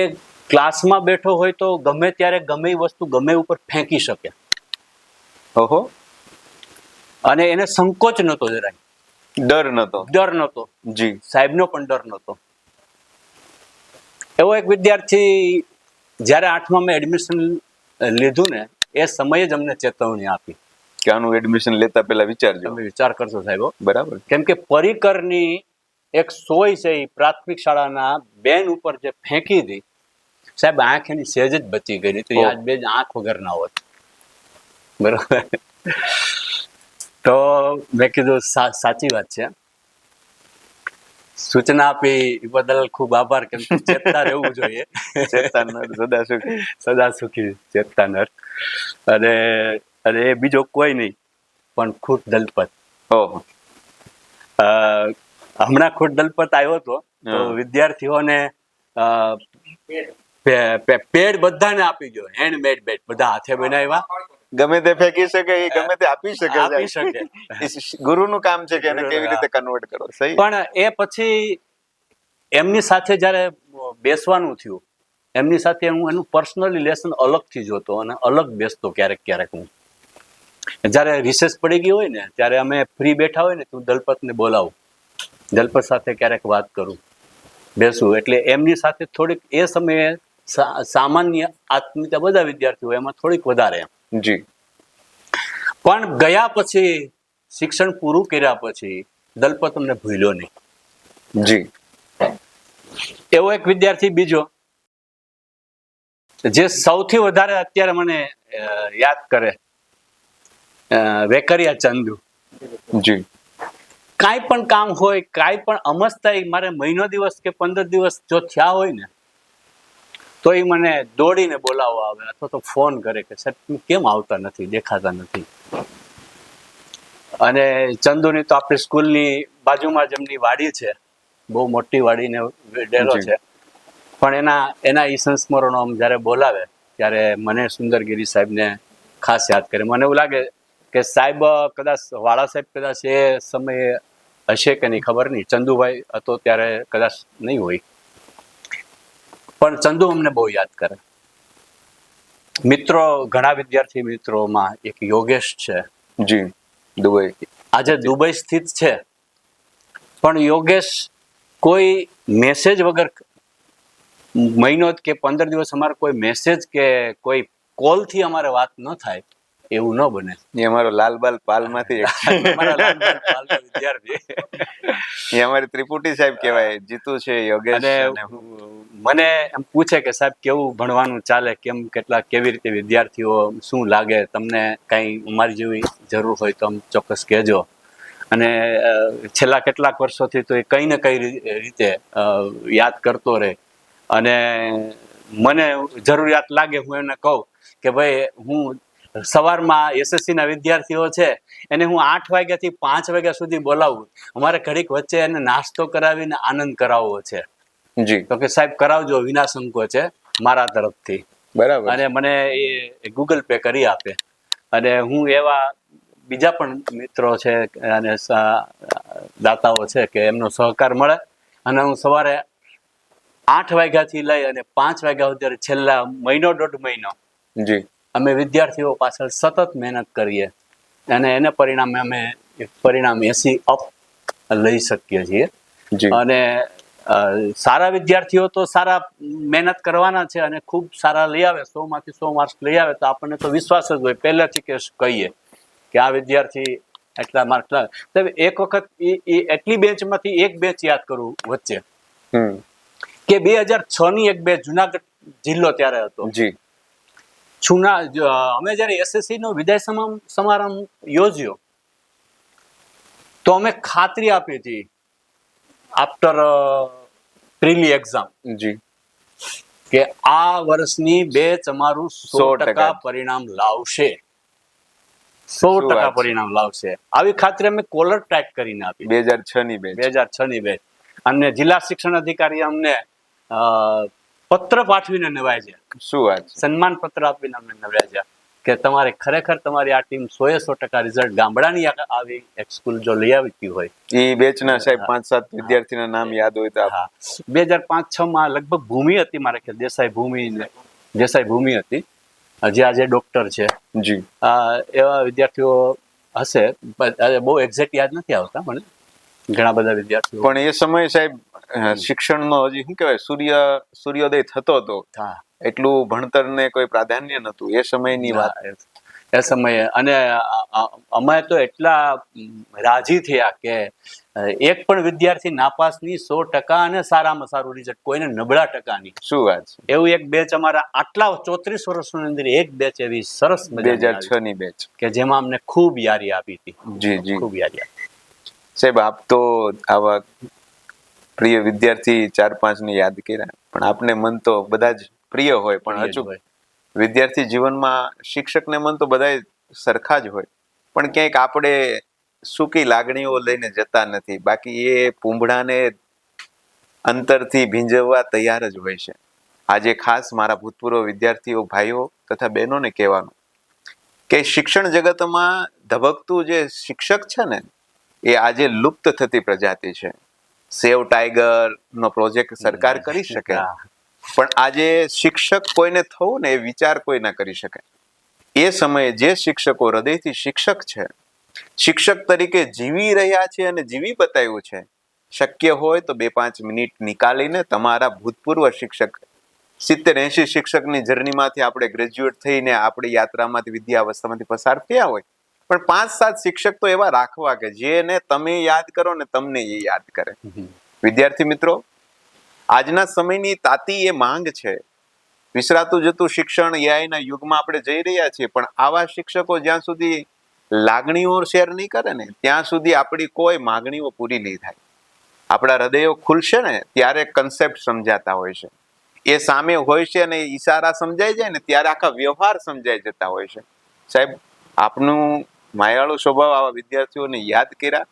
ક્લાસમાં બેઠો હોય તો ગમે ત્યારે ગમે એ વસ્તુ ગમે ઉપર ફેંકી શકે. ઓહો. અને એને સંકોચ નહોતો જરાય. ડર નહોતો. જી. સાહેબનો પણ ડર નહોતો. એવો એક વિદ્યાર્થી જ્યારે 8મા મેં એડમિશન લીધું ને એ સમયે જ અમને ચેતવણી આપી કે આનું એડમિશન લેતા પહેલા વિચારજો. તમે વિચાર કરશો સાહેબો. બરાબર. કેમ કે પરિકરની એક સોય છે એ પ્રાથમિક શાળાના બેન ઉપર જે ફેંકી હતી, સાહેબ આંખ એની સહેજ જ બચી ગઈ, તો આજ બે આંખ વગર ના હોત. બરાબર. તો મેં કીધું સાચી વાત છે, સૂચના આપી એ બદલ ખૂબ આભાર. કેમ કે ચેતતા રહેવું જોઈએ. સદા સુખી ચેતતા નર. અને એ બીજો કોઈ નહીં પણ ખુદ દલપત. ઓહો. હમણાં ખુદ દલપત આવ્યો હતો તો વિદ્યાર્થીઓને પેડ બધાને આપી ગયો, હેન્ડમેડ બેડ, બધા હાથે બનાવ્યા. ગમે તે ફેંકી શકે, ગમે તે આપી આપી શકે. ગુરુનું કામ છે કે એને કેવી રીતે કન્વર્ટ કરો. સહી. પણ એ પછી એમની સાથે જ્યારે બેસવાનું થયું, એમની સાથે હું એનું પર્સનલી લેસન અલગથી જોતો અને અલગ બેસતો. ક્યારેક હું જ્યારે રિસેસ પડી ગઈ હોય ને ત્યારે અમે ફ્રી બેઠા હોય ને તો દલપતને બોલાવું, દલપત સાથે ક્યારેક વાત કરું, બેસું. એટલે એમની સાથે થોડીક એ સમયે સામાન્ય આત્મીયતા બધા વિદ્યાર્થીઓ એમાં થોડીક વધારે એમ. જી. પણ ગયા પછી શિક્ષણ પૂરું કર્યા પછી દલપત અમને ભૂલ્યો નહીં. જી. એવો એક વિદ્યાર્થી બીજો જે સૌથી વધારે અત્યારે મને યાદ કરે, વેકરિયા ચંદુ. જી. કાંઈ પણ કામ હોય, કાંઈ પણ અમસ્તા મારે મહિનો દિવસ કે 15 દિવસ જો થયા હોય ને તો એ મને દોડીને બોલાવવા આવે અથવા તો ફોન કરે કે સાહેબ તમે કેમ આવતા નથી, દેખાતા નથી. અને ચંદુની તો આપણી સ્કૂલની બાજુમાં જ એમની વાડી છે, બહુ મોટી વાડીને ડેરો છે. પણ એના ઈ સંસ્મરણો જ્યારે બોલાવે ત્યારે મને સુંદરગીરી સાહેબને ખાસ યાદ કરે. મને એવું લાગે કે સાહેબ કદાચ વાળા સાહેબ કદાચ એ સમયે હશે કે નહીં ખબર નહીં, ચંદુભાઈ હતો ત્યારે કદાચ નહીં હોય, પણ ચંદુ અમને બહુ યાદ કરે. મિત્રો, ઘણા વિદ્યાર્થી મિત્રોમાં એક યોગેશ છે. જી. દુબઈ. આજે દુબઈ સ્થિત છે, પણ યોગેશ કોઈ મેસેજ વગર મહિનો કે 15 દિવસ અમારે કોઈ મેસેજ કે કોઈ કોલથી અમારે વાત ન થાય એવું ન બને. એ અમારો લાલબાલ પાલમાંથી વિદ્યાર્થી. એ અમારી ત્રિપુટી સાહેબ કહેવાય, જીતુ છે, યોગેશ. અને મને એમ પૂછે કે સાહેબ કેવું ભણવાનું ચાલે, કેવી રીતે વિદ્યાર્થીઓ, શું લાગે તમને, કાંઈ અમારી જેવી જરૂર હોય તો આમ ચોક્કસ કહેજો. અને છેલ્લા કેટલાક વર્ષોથી તો એ કંઈ ને કઈ રીતે યાદ કરતો રહે. અને મને જરૂરિયાત લાગે હું એને કહું કે ભાઈ હું સવારમાં એસએસસીના વિદ્યાર્થીઓ છે એને હું 8 વાગ્યાથી 5 વાગ્યા સુધી બોલાવું, અમારે ઘડીક વચ્ચે એને નાસ્તો કરાવીને આનંદ કરાવવો છે. જી. તો કે સાહેબ કરાવજો, વિના સંકોચે મારા તરફથી. બરાબર. અને મને એ ગૂગલ પે કરી આપે. અને હું એવા બીજા પણ મિત્રો છે અને દાતાઓ છે કે એમનો સહકાર મળે. અને હું સવારે 8 વાગ્યાથી લઈ અને 5 વાગ્યા સુધી છેલ્લા મહિનો 1.5 મહિનો જી અમે વિદ્યાર્થીઓ પાછળ સતત મહેનત કરીએ અને એને પરિણામે અમે પરિણામ 80 અપ લઈ શકીએ છીએ. જી. અને સારા વિદ્યાર્થીઓ તો સારા મહેનત કરવાના છે અને ખૂબ સારા લઈ આવે, 100 માંથી 100 માર્ક્સ લઈ આવે તો આપણને તો વિશ્વાસ જ હોય પહેલેથી કે કહીએ કે આ વિદ્યાર્થી એટલા માર્ક્સ લાવે. તો એક વખત એ એટલી બેન્ચમાંથી એક બેન્ચ યાદ કરું વચ્ચે કે 2006 ની એક બેન્ચ, જુનાગઢ જિલ્લો ત્યારે હતો જી. અમે જયારે એસએસસી નો વિદાય સમારંભ યોજ્યો તો અમે ખાતરી આપી હતી આફ્ટર પ્રીલી એક્ઝામ જી કે આ વર્ષની બેચ અમારું 100% 100% પરિણામ લાવશે, 100% પરિણામ લાવશે. આવી ખાતરી અમે કોલર ટાઈટ કરીને આપી 2006 ની બેચ. 2006 ની બેચ. અને જિલ્લા શિક્ષણ અધિકારી અમને પત્ર પાઠવીને નવાજ્યા, શું વાત છે? સન્માન પત્ર આપીને અમને નવાજ્યા કે તમારે ખરેખર તમારી આ ટીમ 100% રિઝલ્ટ ગામડાની આવી એક સ્કૂલ જો લઈ આવી હોય. એ બેચના સાહેબ 5-7 વિદ્યાર્થીના નામ યાદ હોય તો હા, 2005-6 માં લગભગ ભૂમિ હતી, મારે ખ્યાલ દેસાઈ ભૂમિ હતી, જે આજે ડોક્ટર છે. જી. એવા વિદ્યાર્થીઓ હશે, બહુ એક્ઝેક્ટ યાદ નથી આવતા મને, ઘણા બધા વિદ્યાર્થીઓ. પણ એ સમયે સાહેબ શિક્ષણનો હજી શું કહેવાય સૂર્યોદય થતો હતો, એટલું ભણતરને કોઈ પ્રાધાન્ય નતું એ સમયની વાત. એ સમયે અને અમે તો એટલા રાજી થયા કે એક પણ વિદ્યાર્થી નાપાસની 100% અને સારામાં સારું રિઝલ્ટ, કોઈને નબળા ટકાની. શું વાત છે? એવું એક બેચ અમારા આટલા 34 વર્ષની અંદર એક બેચ એવી સરસ 2006 ની બેચ કે જેમાં અમને ખૂબ યારી આપી હતી. જી જી. ખૂબ યારી આપી. સાહેબ આપ તો આવા પ્રિય વિદ્યાર્થી 4-5 ને યાદ કર્યા, પણ આપને મન તો બધા જ પ્રિય હોય, પણ અચૂક વિદ્યાર્થી જીવનમાં શિક્ષકને મન તો બધા સરખા જ હોય, પણ ક્યાંક આપણે સૂકી લાગણીઓ લઈને જતા નથી, બાકી એ પૂંભળાને અંતરથી ભીંજવવા તૈયાર જ હોય છે. આજે ખાસ મારા ભૂતપૂર્વ વિદ્યાર્થીઓ ભાઈઓ તથા બહેનોને કહેવાનું કે શિક્ષણ જગતમાં ધબકતું જે શિક્ષક છે ને, એ આજે લુપ્ત થતી પ્રજાતિ છે. સેવ ટાઈગર નો પ્રોજેક્ટ સરકાર કરી શકે, પણ આજે શિક્ષક કોઈને થવું ને એ વિચાર કોઈ ના કરી શકે. એ સમયે જે શિક્ષકો હૃદયથી શિક્ષક છે, શિક્ષક તરીકે જીવી રહ્યા છે અને જીવી બતાવ્યું છે, શક્ય હોય તો 2-5 મિનિટ નીકાળીને તમારા ભૂતપૂર્વ શિક્ષક 70-80 શિક્ષકની જર્નીમાંથી આપણે ગ્રેજ્યુએટ થઈને આપણી યાત્રામાંથી વિદ્યાવસ્થામાંથી પસાર થયા હોય, પણ 5-7 શિક્ષક તો એવા રાખવા કે જેને તમે યાદ કરો ને તમને એ યાદ કરે. વિદ્યાર્થી મિત્રો, આજના સમયની તાતી એ માંગ છે. વિસરાતું જતું શિક્ષણ એઆઈના યુગમાં આપણે જઈ રહ્યા છીએ, પણ આવા શિક્ષકો જ્યાં સુધી લાગણીઓ શેર નહીં કરે ને ત્યાં સુધી આપણી કોઈ માગણીઓ પૂરી નહીં થાય. આપણા હૃદયો ખુલશે ને ત્યારે કન્સેપ્ટ સમજાતા હોય છે, એ સામે હોય છે અને ઈશારા સમજાઈ જાય ને ત્યારે આખા વ્યવહાર સમજાઈ જતા હોય છે. સાહેબ આપનું માયાળુ સ્વભાવ આવા વિદ્યાર્થીઓને યાદ કર્યા.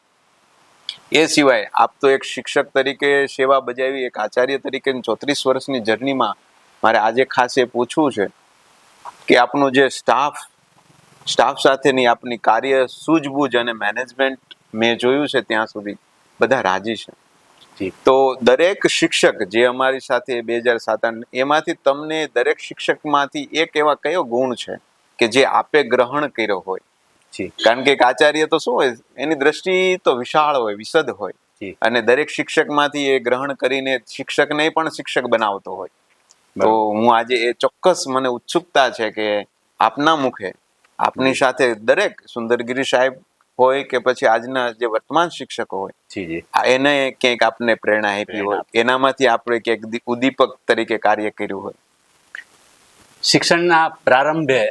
એ સિવાય આપ તો એક શિક્ષક તરીકે સેવા બજાવી, એક આચાર્ય તરીકે 34 વર્ષની જર્નીમાં મારે આજે ખાસ એ પૂછવું છે કે આપનો જે સ્ટાફ સાથેની આપની કાર્ય સૂઝબૂઝ અને મેનેજમેન્ટ મેં જોયું છે ત્યાં સુધી બધા રાજી છે. તો દરેક શિક્ષક જે અમારી સાથે 2007 એમાંથી તમને દરેક શિક્ષકમાંથી એક એવા કયો ગુણ છે કે જે આપે ગ્રહણ કર્યો હોય? કારણ કે આચાર્ય તો શું હોય, એની દ્રષ્ટિ તો વિશાળ હોય, વિશદ હોય, અને દરેક શિક્ષકમાંથી એ ગ્રહણ કરીને શિક્ષકને પણ શિક્ષક બનાવતો હોય. તો હું આજે એ ચોક્કસ મને ઉત્સુકતા છે કે આપના મુખે આપની સાથે દરેક સુંદરગીરી સાહેબ હોય કે પછી આજના જે વર્તમાન શિક્ષકો હોય, એને ક્યાંક આપને પ્રેરણા આપી હોય, એનામાંથી આપણે ક્યાંક ઉદ્દીપક તરીકે કાર્ય કર્યું હોય. શિક્ષણના પ્રારંભે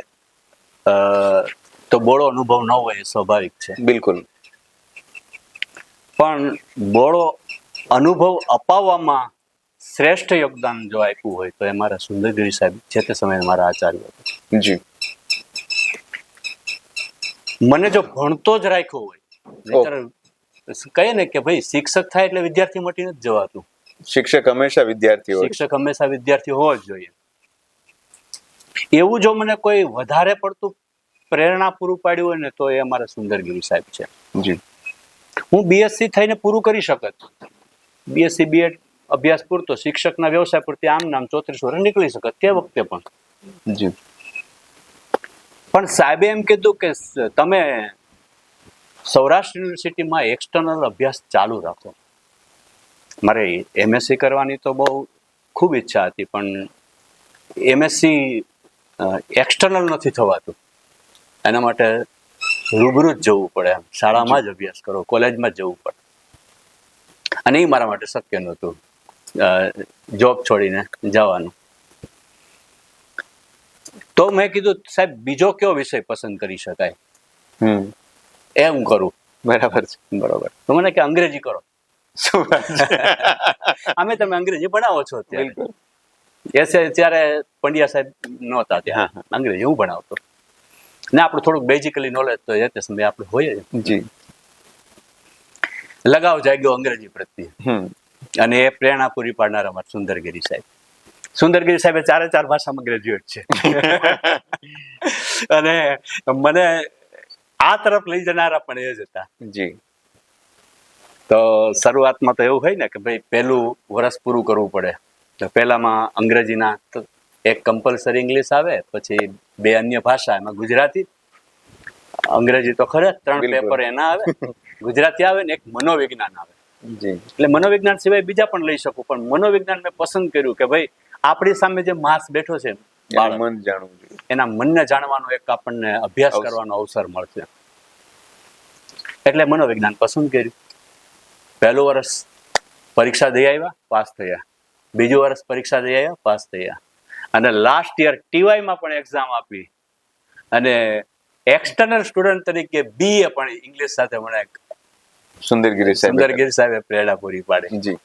તો બોળો અનુભવ ન હોય એ સ્વાભાવિક છે. બિલકુલ. પણ બોળો અનુભવ અપાવવામાં શ્રેષ્ઠ યોગદાન જો આપ્યું હોય તો એ મારા સુંદરગીરી સાહેબ છે, તે સમયે મારા આચાર્ય હતા. જી. મને જો ભણતો જ રાખ્યો હોય, કહે ને કે ભાઈ શિક્ષક થાય એટલે વિદ્યાર્થી મટી નથી જવાતું. શિક્ષક હંમેશા વિદ્યાર્થી હોવો જ જોઈએ. એવું જો મને કોઈ વધારે પડતું પ્રેરણા પૂરું પાડ્યું હોય ને તો એ અમારા સુંદરગીરી સાહેબ છે. જી. હું બીએસસી થઈને પૂરું કરી શકત, બીએસસી બીએડ અભ્યાસ પૂરતો શિક્ષકના વ્યવસાય પૂરતી આમ નામ 34 વર્ષ નીકળી શકત તે વખતે પણ. જી. પણ સાહેબે એમ કીધું કે તમે સૌરાષ્ટ્ર યુનિવર્સિટીમાં એક્સટર્નલ અભ્યાસ ચાલુ રાખો. મારે એમએસસી કરવાની તો બહુ ખૂબ ઈચ્છા હતી, પણ એમએસસી એક્સટર્નલ નથી થવાતું. એના માટે રૂબરૂ જ જવું પડે, એમ શાળામાં જ અભ્યાસ કરો, કોલેજમાં જ જવું પડે, અને એ મારા માટે શક્ય નહોતું જોબ છોડીને જવાનું. તો મેં કીધું સાહેબ બીજો કયો વિષય પસંદ કરી શકાય, એ હું કરું. બરાબર છે. બરોબર. તો મને કે અંગ્રેજી કરો. શું વાત છે? અમે તમે અંગ્રેજી ભણાવો છો અત્યારે. બિલકુલ. ત્યારે પંડ્યા સાહેબ નહોતા, ત્યાં અંગ્રેજી હું ભણાવતો ને. આપણું થોડુંક બેઝિકલી નોલેજ તો એ તે સમયે આપણે હોય જ. જી. લગાવ જાગ્યો અંગ્રેજી પ્રત્યે, અને એ પ્રેરણા પૂરી પાડનાર અમારા સુંદરગીરી સાહેબ. સુંદરગીરી સાહેબ 4 ભાષામાં ગ્રેજ્યુએટ છે. અને મને આ તરફ લઈ જનારા પણ એ જ હતા. જી. તો શરૂઆતમાં તો એવું હોય ને કે ભાઈ પહેલું વર્ષ પૂરું કરવું પડે, તો પહેલામાં અંગ્રેજીના એક કમ્પલસરી ઇંગ્લિશ આવે, પછી 2 અન્ય ભાષા, એમાં ગુજરાતી, અંગ્રેજી તો ખરે 3 પેપર એના આવે, ગુજરાતી આવે ને એક મનોવિજ્ઞાન આવે. જી. એટલે મનોવિજ્ઞાન સિવાય બીજા પણ લઈ શકું, પણ મનોવિજ્ઞાન મેં પસંદ કર્યું કે ભાઈ આપણી સામે જે માસ બેઠો છે, મન જાણવું જોઈએ, એના મનને જાણવાનો એક આપણને અભ્યાસ કરવાનો અવસર મળશે. એટલે મનોવિજ્ઞાન પસંદ કર્યું. પહેલું વર્ષ પરીક્ષા દઈ આવ્યા, પાસ થયા. બીજું વર્ષ પરીક્ષા દઈ આવ્યા, પાસ થયા. અને લાસ્ટ યર ટીવાયમાં પણ એક્ઝામ આપી, અને એક્સટર્નલ સ્ટુડન્ટ તરીકે બીએ પણ ઇંગ્લિશ સાથે મને સુંદરગીરી સાહેબે પ્રેરણા પૂરી પાડી. જી.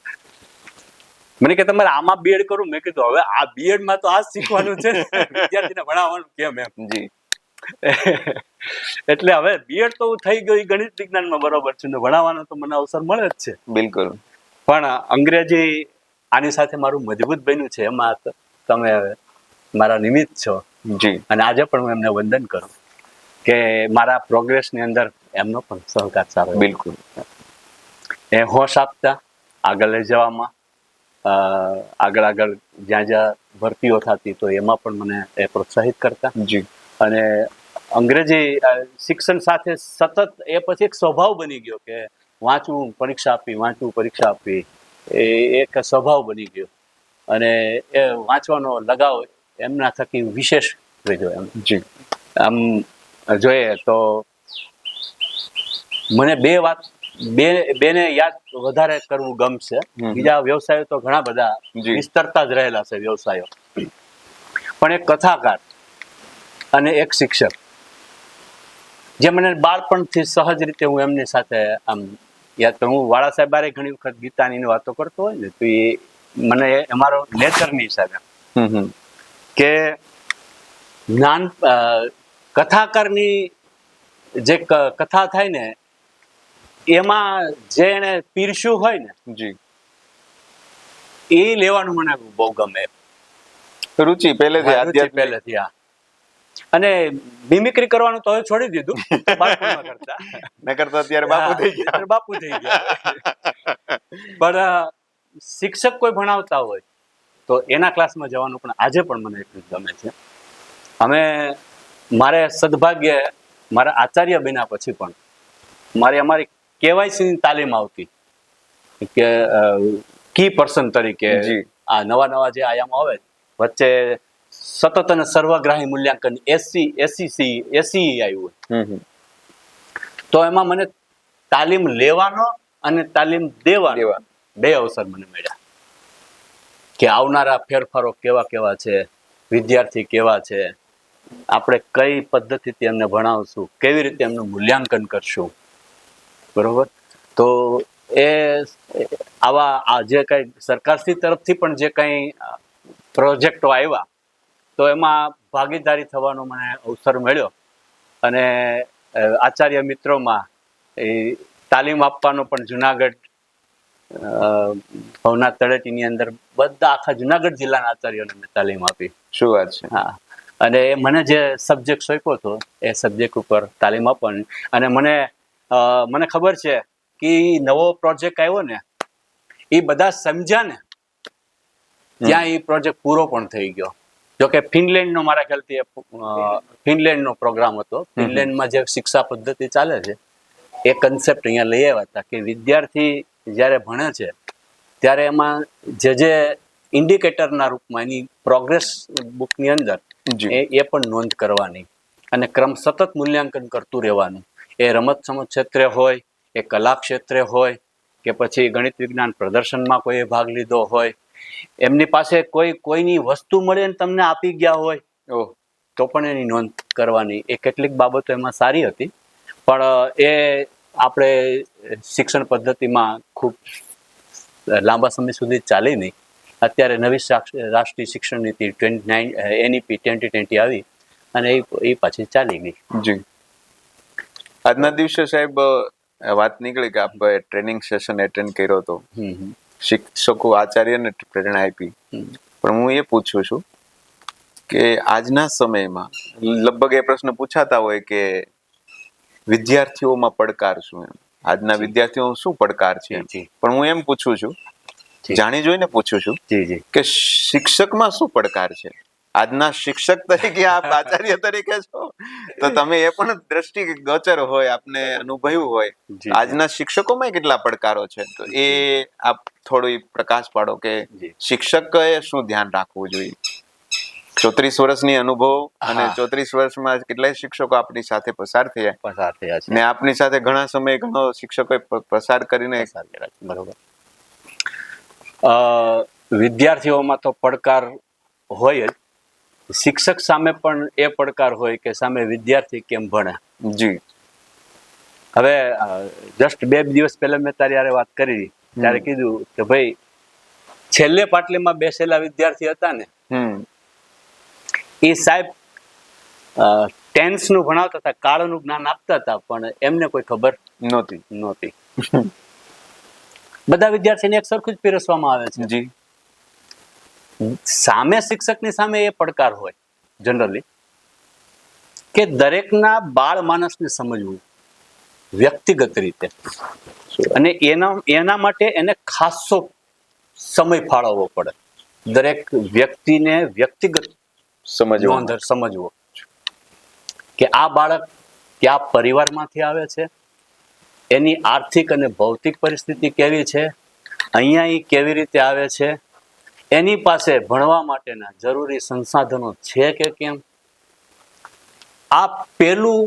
મને કે તમારે આમાં બીએડ કરું. મેં કીધું હવે આ બીએડ માં તો આ જ શીખવાનું છે, વિદ્યાર્થીને ભણાવવાનું કેમ એમ. જી. એટલે હવે બીએડ તો થઈ ગયું ગણિત વિજ્ઞાનમાં, બરોબર છે, ને ભણાવવાનો તો મને અવસર મળે જ છે. બિલકુલ. પણ અંગ્રેજી આની સાથે મારું મજબૂત બન્યું છે. એમાં તમે મારા નિમિત્ત છો. જી. અને આજે પણ હું એમને વંદન કરું કે મારા પ્રોગ્રેસની અંદર એમનો પણ સહકાર સારો. બિલકુલ. એ હોશ આપતા આગળ લઈ જવામાં, આગળ જ્યાં જ્યાં ભરતીઓ થતી તો એમાં પણ મને એ પ્રોત્સાહિત કરતા. જી. અને અંગ્રેજી શિક્ષણ સાથે સતત એ પછી એક સ્વભાવ બની ગયો કે વાંચવું, પરીક્ષા આપવી, એ એક સ્વભાવ બની ગયો. અને એ વાંચવાનો લગાવ એમના થકી વિશેષ રહ્યો એમ. જી. આમ જોઈએ તો મને બેને યાદ વધારે કરવું ગમશે. બીજા વ્યવસાયો તો ઘણા બધા વિસ્તરતા જ રહેલા છે વ્યવસાયો, પણ એક કથાકાર અને એક શિક્ષક જે મને બાળપણથી સહજ રીતે હું એમની સાથે આમ યાદ કરું. હું વાળા સાહેબ બારે ઘણી વખત ગીતાની વાતો કરતો હોય ને, તો એ મને અમારો નેચરની હિસાબે કે કથાકારની જે કથા થાય ને, એમાં જે એને પીરસ્યું હોય ને, જી, એ લેવાનું મને બહુ ગમે. રુચિ પહેલેથી. હા. અને મિમિક્રી કરવાનું તો હવે છોડી દીધું, અત્યારે બાપુ થઈ ગયા. પણ શિક્ષક કોઈ ભણાવતા હોય તો એના ક્લાસમાં જવાનું પણ આજે પણ મને એટલું ગમે છે. મારે સદભાગ્ય મારા આચાર્ય બન્યા પછી પણ અમારી KYC ની તાલીમ આવતી કે કી પર્સન તરીકે. આ નવા જે આયામો આવે વચ્ચે સતત અને સર્વગ્રાહી મૂલ્યાંકન SEE આવ્યું હોય, તો એમાં મને તાલીમ લેવાનો અને તાલીમ દેવાનો 2 અવસર મને મળ્યા કે આવનારા ફેરફારો કેવા છે, વિદ્યાર્થી કેવા છે, આપણે કઈ પદ્ધતિથી એમને ભણાવશું, કેવી રીતે એમનું મૂલ્યાંકન કરશું. બરોબર. તો આવા જે કઈ સરકારશ્રી તરફથી પણ જે કઈ પ્રોજેક્ટો આવ્યા, તો એમાં ભાગીદારી થવાનો મને અવસર મળ્યો. અને આચાર્ય મિત્રોમાં એ તાલીમ આપવાનો પણ જુનાગઢ ભવનાથ તળેટીની અંદર બધા આખા જુનાગઢ જિલ્લાના આચાર્યોને મેં તાલીમ આપી. શું વાત છે. હા. અને મને જે સબ્જેક્ટ સોંપ્યો હતો એ સબ્જેક્ટ ઉપર તાલીમ આપવાની. અને મને ખબર છે કે નવો પ્રોજેક્ટ આવ્યો ને, એ બધા સમજ્યા ને ત્યાં એ પ્રોજેક્ટ પૂરો પણ થઈ ગયો. જોકે ફિનલેન્ડનો મારા ખ્યાલથી ફિનલેન્ડનો પ્રોગ્રામ હતો. ફિનલેન્ડમાં જે શિક્ષા પદ્ધતિ ચાલે છે એ કન્સેપ્ટ અહીંયા લઈ આવ્યા હતા કે વિદ્યાર્થી જ્યારે ભણે છે ત્યારે એમાં જે ઇન્ડિકેટરના રૂપમાં એની પ્રોગ્રેસ બુકની અંદર જી એ પણ નોંધ કરવાની અને ક્રમ સતત મૂલ્યાંકન કરતું રહેવાનું. એ રમત સમજ ક્ષેત્રે હોય, એ કલા ક્ષેત્રે હોય, કે પછી ગણિત વિજ્ઞાન પ્રદર્શનમાં કોઈએ ભાગ લીધો હોય, એમની પાસે કોઈની વસ્તુ મળે ને તમને આપી ગયા હોય ઓહ તો પણ એની નોંધ કરવાની. એ કેટલીક બાબતો એમાં સારી હતી, પણ એ આપણે શિક્ષણ પદ્ધતિમાં ખૂબ લાંબા સમય સુધી ચાલી નહીં. અત્યારે નવી રાષ્ટ્રીય શિક્ષણ નીતિ NEP 2020 આવી અને એ પાછી ચાલી ગઈ. જી આજના દિવસે સાહેબ વાત નીકળી કે આપણે ટ્રેનિંગ સેશન એટેન્ડ કર્યો હતો, શિક્ષકો આચાર્યને પ્રેરણા આપી, પણ હું એ પૂછું છું કે આજના સમયમાં લગભગ એ પ્રશ્ન પૂછાતા હોય કે વિદ્યાર્થીઓમાં પડકાર શું? એમ આજના વિદ્યાર્થીઓ શું પડકાર છે? પણ હું એમ પૂછું છું, જાણી જોઈને પૂછું છું કે શિક્ષકમાં શું પડકાર છે? આજના શિક્ષક તરીકે આપ આચાર્ય તરીકે છો તો તમે એ પણ દ્રષ્ટિ ગોચર હોય, આપને અનુભવ્યું હોય, આજના શિક્ષકોમાં કેટલા પડકારો છે, તો એ આપ થોડું પ્રકાશ પાડો કે શિક્ષકે શું ધ્યાન રાખવું જોઈએ? 34 વર્ષની અનુભવ અને 34 વર્ષમાં કેટલાય શિક્ષકો આપણી સાથે પસાર થયા છે ને આપની સાથે ઘણા સમય ઘણો શિક્ષકોએ પસાર કરીને બરોબર. વિદ્યાર્થીઓમાં તો પડકાર હોય જ, શિક્ષક સામે પણ એ પડકાર હોય કે સામે વિદ્યાર્થી કેમ ભણે. જી હવે જસ્ટ 2 દિવસ પહેલા મેં તારી હારે વાત કરી ત્યારે કીધું કે ભાઈ છેલ્લે પાટલીમાં બેસેલા વિદ્યાર્થી હતા ને, એ સાહેબ ટેન્સ નું ભણાવતા હતા, કાળનું જ્ઞાન આપતા હતા, પણ એમને કોઈ ખબર નહોતી. બધા વિદ્યાર્થીને એક સરખું જ પીરસવામાં આવે છે. જી સામે શિક્ષકની સામે એ પડકાર હોય જનરલી કે દરેકના બાળ માનસને સમજવું વ્યક્તિગત રીતે, અને એના માટે એને ખાસો સમય ફાળવવો પડે. દરેક વ્યક્તિને વ્યક્તિગત સમજવો કે આ બાળક કયા પરિવારમાંથી આવે છે, એની આર્થિક અને ભૌતિક પરિસ્થિતિ કેવી છે, અહીંયા એ કેવી રીતે આવે છે, એની પાસે ભણવા માટેના જરૂરી સંસાધનો છે કે કેમ. આ પેલું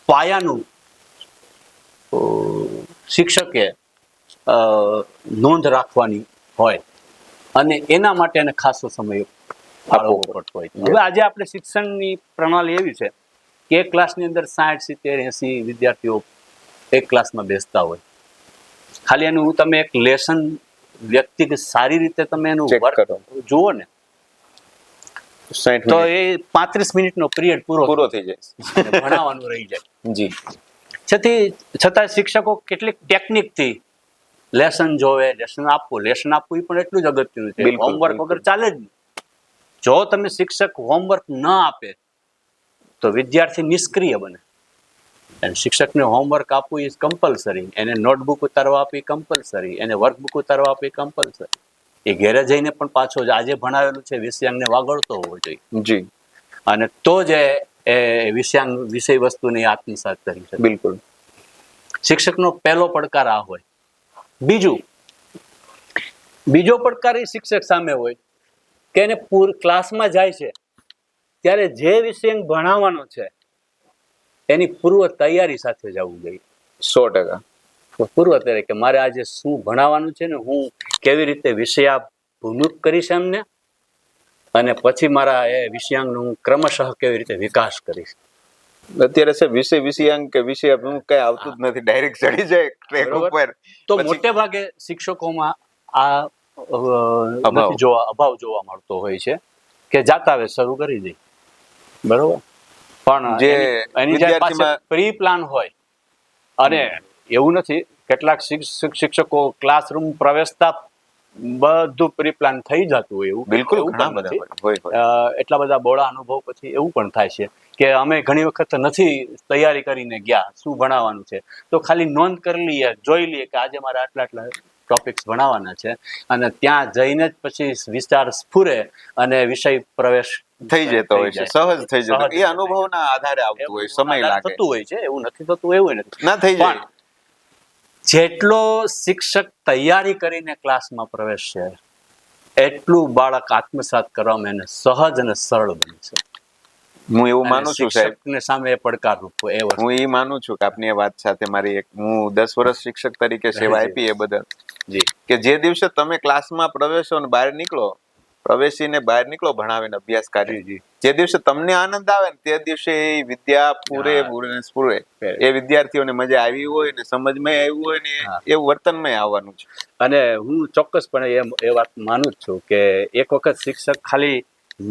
પાયાનું શિક્ષકે નોંધ રાખવાની હોય અને એના માટે એને ખાસો સમય ફાળવવો પડતો હોય. હવે આજે આપણે શિક્ષણની પ્રણાલી એવી છે કે એક ક્લાસની અંદર 60, 70, 80 વિદ્યાર્થીઓ એક ક્લાસમાં બેસતા હોય. ખાલી એનું તમે એક લેસન વ્યક્તિગત સારી રીતે તમે એનું વર્ક જુઓ ને તો એ 35 મિનિટનો પિરિયડ પૂરો થઈ જાય, ભણાવવાનું રહી જાય. જી છતાં શિક્ષકો કેટલીક ટેકનિકથી લેસન જોવે, લેસન આપવું એ પણ એટલું જ અગત્યનું છે. હોમવર્ક વગર ચાલે જ નહીં. જો તમે શિક્ષક હોમવર્ક ન આપે તો વિદ્યાર્થી નિષ્ક્રિય બને. અને શિક્ષકને હોમવર્ક આપવું ઇઝ કમ્પલસરી. એને નોટબુક ઉતારવા આપવી કમ્પલસરી, એને વર્કબુક ઉતારવા આપવી કમ્પલસરી. એ ઘેરે જઈને પણ પાછો આજે ભણાવેલું છે વિષયાંગને વાગડતો હોવો જોઈએ. જી અને તો જ એ વિષય વસ્તુને આત્મસાત કરી શકે. બિલકુલ. શિક્ષકનો પહેલો પડકાર આ હોય. બીજો પડકાર એ શિક્ષક સામે હોય કે એને ક્લાસમાં જાય છે ત્યારે જે વિષય ભણાવવાનો છે એની પૂર્વ તૈયારી સાથે જવું જોઈએ. 100% પૂર્વ તૈયારી કે મારે આજે શું ભણાવવાનું છે ને હું કેવી રીતે વિષયાભિમુખ કરીશ એમને, અને પછી મારા એ વિષયાંગનો હું ક્રમશઃ કેવી રીતે વિકાસ કરીશ. અત્યારે સાહેબ વિષયાંગ કે વિષયાભિમુખ કઈ આવતું જ નથી, ડાયરેક્ટ ચડી જાય ટ્રેક ઉપર. તો મોટે ભાગે શિક્ષકોમાં આ અભાવ જોવા મળતો હોય છે કે જાતા હવે શરૂ કરી દે. બરોબર, પણ એની પાસે પ્રી પ્લાન હોય. અને એવું નથી, કેટલાક શિક્ષકો ક્લાસરૂમ પ્રવેશતા બધું પ્રી પ્લાન થઈ જતું હોય એવું બિલકુલ એટલા બધા બોળા અનુભવ પછી એવું પણ થાય છે કે અમે ઘણી વખત નથી તૈયારી કરીને ગયા શું ભણાવવાનું છે, તો ખાલી નોંધ કરી લઈએ, જોઈ લઈએ કે આજે મારે આટલા ટોપિક્સ ભણાવવાના છે, અને ત્યાં જઈને જ પછી વિચાર સ્ફુરે અને વિષય પ્રવેશ થઈ જતો હોય છે, સહજ થઈ જતો. એ અનુભવના આધારે આવતું હોય, સમય લાગે થતું હોય છે, એવું નથી થતું એવું નથી ના થઈ જાય. જેટલો શિક્ષક તૈયારી કરીને ક્લાસમાં પ્રવેશશે એટલું બાળક આત્મસાત કરવામાં એને સહજ અને સરળ બને છે. હું એવું માનું છું સાહેબ, શિક્ષકને સામે એ પડકારરૂપ એ વસ્તુ. હું એ માનું છું કે આપની એ વાત સાથે મારી એક, હું 10 વર્ષ શિક્ષક તરીકે સેવા જી. આપી એ બદલ, જી કે જે દિવસે તમે ક્લાસમાં પ્રવેશો ને બહાર નીકળો, પ્રવેશીને બહાર નીકળો ભણાવીને અભ્યાસ કરી, જી જે દિવસે તમને આનંદ આવે ને તે દિવસે એ વિદ્યા પૂરે એ વિદ્યાર્થીઓને મજા આવી હોય ને સમજમાં આવ્યું હોય ને હા. એવું વર્તનમાં આવવાનું છે. અને હું ચોક્કસપણે એ વાત માનું જ છું કે એક વખત શિક્ષક ખાલી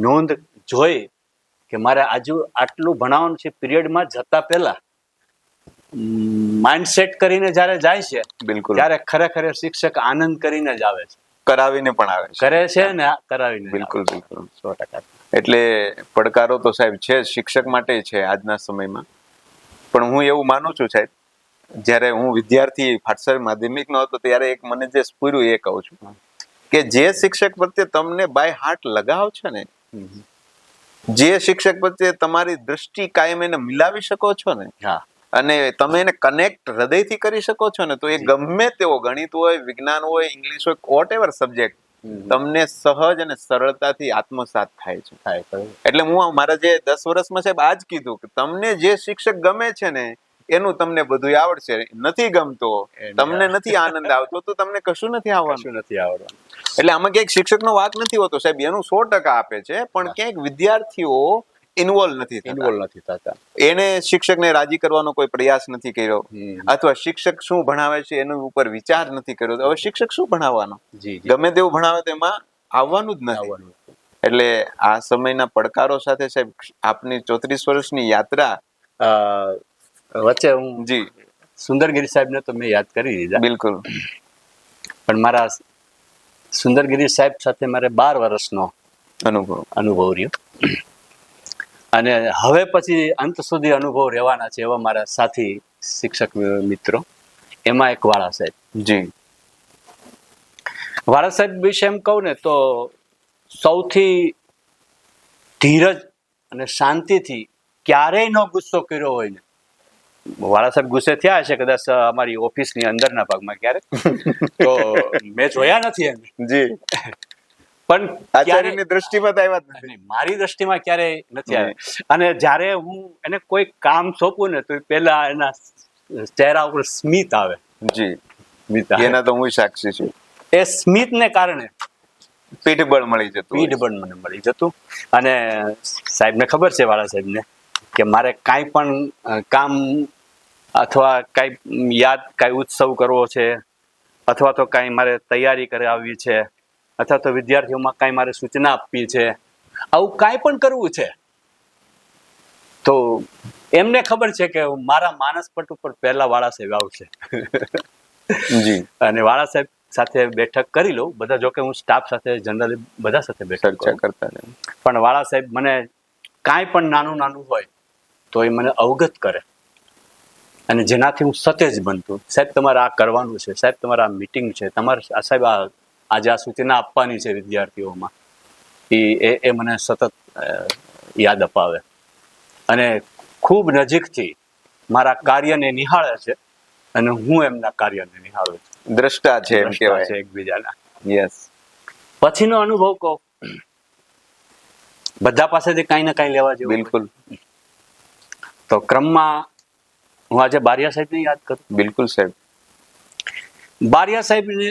નોંધ જોઈ કે મારે આટલું ભણાવવાનું છે પીરિયડમાં જતા પહેલા માઇન્ડસેટ કરીને જ્યારે જાય છે બિલકુલ, ત્યારે ખરેખર શિક્ષક આનંદ કરીને જ આવે છે, કરાવીને પણ આવે છે. કરે છે ને કરાવીને જ બિલકુલ આવે છે. બિલકુલ. 100%. એટલે પડકારો તો સાહેબ છે જ, શિક્ષક માટે છે આજના સમયમાં. પણ હું એવું માનું છું સાહેબ, જ્યારે હું વિદ્યાર્થી પાઠશાળા માધ્યમિકનો હતો ત્યારે એક મને જે સ્ફૂર્યું એ કહું છું કે જે શિક્ષક પ્રત્યે તમને બાય હાર્ટ લગાવ છે ને, હમ. જે શિક્ષક પ્રત્યે તમારી દ્રષ્ટિ કાયમ એને મિલાવી શકો છો ને, હા અને તમે એને કનેક્ટ હૃદયથી કરી શકો છો ને, તો એ જી. ગમે તેવો ગણિત હોય, વિજ્ઞાન હોય, ઇંગ્લિશ હોય, વોટ એવર સબ્જેક્ટ હમ. તમને સહજ અને સરળતાથી આત્મસાત થાય છે. થાય ખરું. એટલે હું મારા જે 10 વર્ષમાં સાહેબ આજ કીધું કે તમને જે શિક્ષક ગમે છે ને એનું તમને બધું આવડશે, નથી ગમતો, તમને નથી આનંદ આવતો, તો તમને કશું નથી આવવાનું. કશું નથી આવડવાનું. એટલે આમાં ક્યાંક શિક્ષકનો વાંક નથી હોતો સાહેબ, એનું 100% આપે છે, પણ ક્યાંક વિદ્યાર્થીઓ ઇન્વોલ્વ નથી થતા. ઇન્વોલ્વ નથી થતા. એને શિક્ષકને રાજી કરવાનો કોઈ પ્રયાસ નથી કર્યો, હમ. અથવા શિક્ષક શું ભણાવે છે એનું ઉપર વિચાર નથી કર્યો. હવે શિક્ષક શું ભણાવવાનો, જી જી. ગમે તેવું ભણાવે તો એમાં આવવાનું જ નથી. આવવાનું. એટલે આ સમયના પડકારો સાથે સાહેબ આપની 34 વર્ષની યાત્રા. અ, વચ્ચે હું જી સુંદરગીરી સાહેબને તો મેં યાદ કરી દીધા, બિલકુલ. પણ મારા સુંદરગીરી સાહેબ સાથે મારે 12 વર્ષનો અનુભવ રહ્યો, અને હવે પછી અંત સુધી અનુભવ રહેવાના છે એવા મારા સાથી શિક્ષક મિત્રો. એમાં એક વાળા સાહેબ. જી વાળા સાહેબ વિશે એમ કહું ને તો સૌથી ધીરજ અને શાંતિથી ક્યારેય ન ગુસ્સો કર્યો હોય ને. વાળા સાહેબ ગુસ્સે થયા હશે કદાચ અમારી ઓફિસની અંદરના ભાગમાં ક્યારેક, તો મેં જોયા નથી એમ, જી પણ આચાર્યની દ્રષ્ટિમાં તો આવ્યા જ નથી. નહીં, મારી દ્રષ્ટિમાં ક્યારેય નથી આવ્યા. અને જ્યારે હું એને કોઈ કામ સોંપું ને તો પહેલા એના ચહેરા ઉપર સ્મિત આવે. જી સ્મિત આવે. એના તો હું સાક્ષી છું. એ સ્મિતને કારણે પીઠબળ મળી જતું. પીઠબળ મને મળી જતું. અને સાહેબને ખબર છે, વાળા સાહેબને, કે મારે કાંઈ પણ કામ અથવા કાંઈ ઉત્સવ કરવો છે, અથવા તો કાંઈ મારે તૈયારી કરાવવી છે, અથવા તો વિદ્યાર્થીઓમાં કાંઈ મારે સૂચના આપવી છે, આવું કાંઈ પણ કરવું છે, તો એમને ખબર છે કે મારા માનસપટ ઉપર પહેલા વાળા સાહેબ આવશે. જી. અને વાળા સાહેબ સાથે બેઠક કરી લઉં. બધા, જોકે હું સ્ટાફ સાથે જનરલી બધા સાથે બેઠક ચર્ચા કરતા રહે. પણ વાળા સાહેબ મને કાંઈ પણ નાનું હોય તો એ મને અવગત કરે, અને જેનાથી હું સતેજ બનતું. સાહેબ તમારે આ કરવાનું છે, સાહેબ તમારે આ મીટિંગ છે, તમારે સાહેબ આજે આ સૂચના આપવાની છે વિદ્યાર્થીઓમાં, એ મને સતત યાદ અપાવે, અને ખૂબ નજીકથી મારા કાર્યને નિહાળે છે, અને હું એમના કાર્યને નિહાળું છું. દ્રષ્ટા છે એમ દ્રષ્ટા કહેવાય છે એકબીજાના. યસ. પછીનો અનુભવ કહો, બધા પાસેથી કાંઈ ને કાંઈ લેવા જેવું. બિલકુલ તો ક્રમમાં હું આજે બારિયા સાહેબને યાદ કરું. બિલકુલ સાહેબ. બારિયા સાહેબને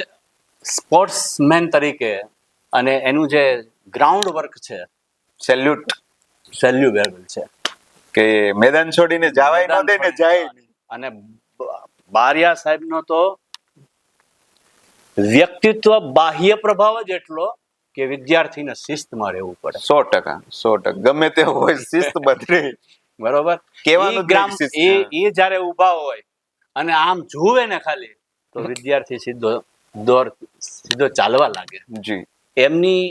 સ્પોર્ટ્સમેન તરીકે, અને એનું જે ગ્રાઉન્ડ વર્ક છે, સેલ્યુબેબલ છે. કે મેદાન છોડીને જવાય ન દે ને જાય. અને બારિયા સાહેબનો તો વ્યક્તિત્વ બાહ્ય પ્રભાવ જ એટલો કે વિદ્યાર્થીને શિસ્તમાં રહેવું પડે. 100%. ગમે તે હોય શિસ્તબદ્ધ રહે. બરોબર. કહેવાનું જ નહીં, શિસ્ત. એ જ્યારે ઊભા હોય અને આમ જુએ ને ખાલી, તો વિદ્યાર્થી સીધો ચાલવા લાગે. જી. એમની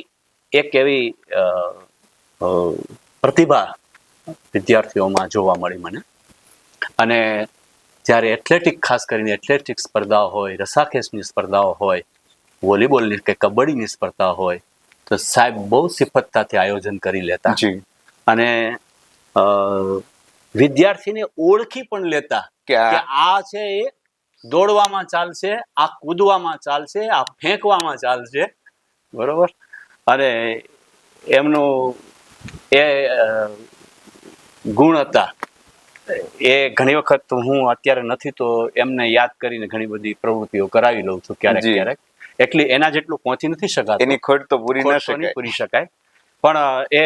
એક એવી પ્રતિભા વિદ્યાર્થીઓમાં જોવા મળી મને. અને જ્યારે ખાસ કરીને એથ્લેટિક સ્પર્ધાઓ હોય, રસાખેસની સ્પર્ધાઓ હોય, વોલીબોલની કે કબડ્ડીની સ્પર્ધા હોય, તો સાહેબ બહુ સિફતતાથી આયોજન કરી લેતા. જી. અને વિદ્યાર્થીને ઓળખી પણ લેતા કે આ છે એ દોડવામાં ચાલશે, આ કૂદવામાં ચાલશે, આ ફેંકવામાં ચાલશે, બરોબર. અને એમનું એ ગુણ હતા. એ ઘણી વખત હું અત્યારે નથી તો એમને યાદ કરીને ઘણી બધી પ્રવૃત્તિઓ કરાવી લઉં છું ક્યારેક જી. ક્યારેક. એટલી એના જેટલું પહોંચી નથી શકાતું. એની ખોટ તો પૂરી ન ખોટ તો નહીં શકાય. પૂરી શકાય, પણ એ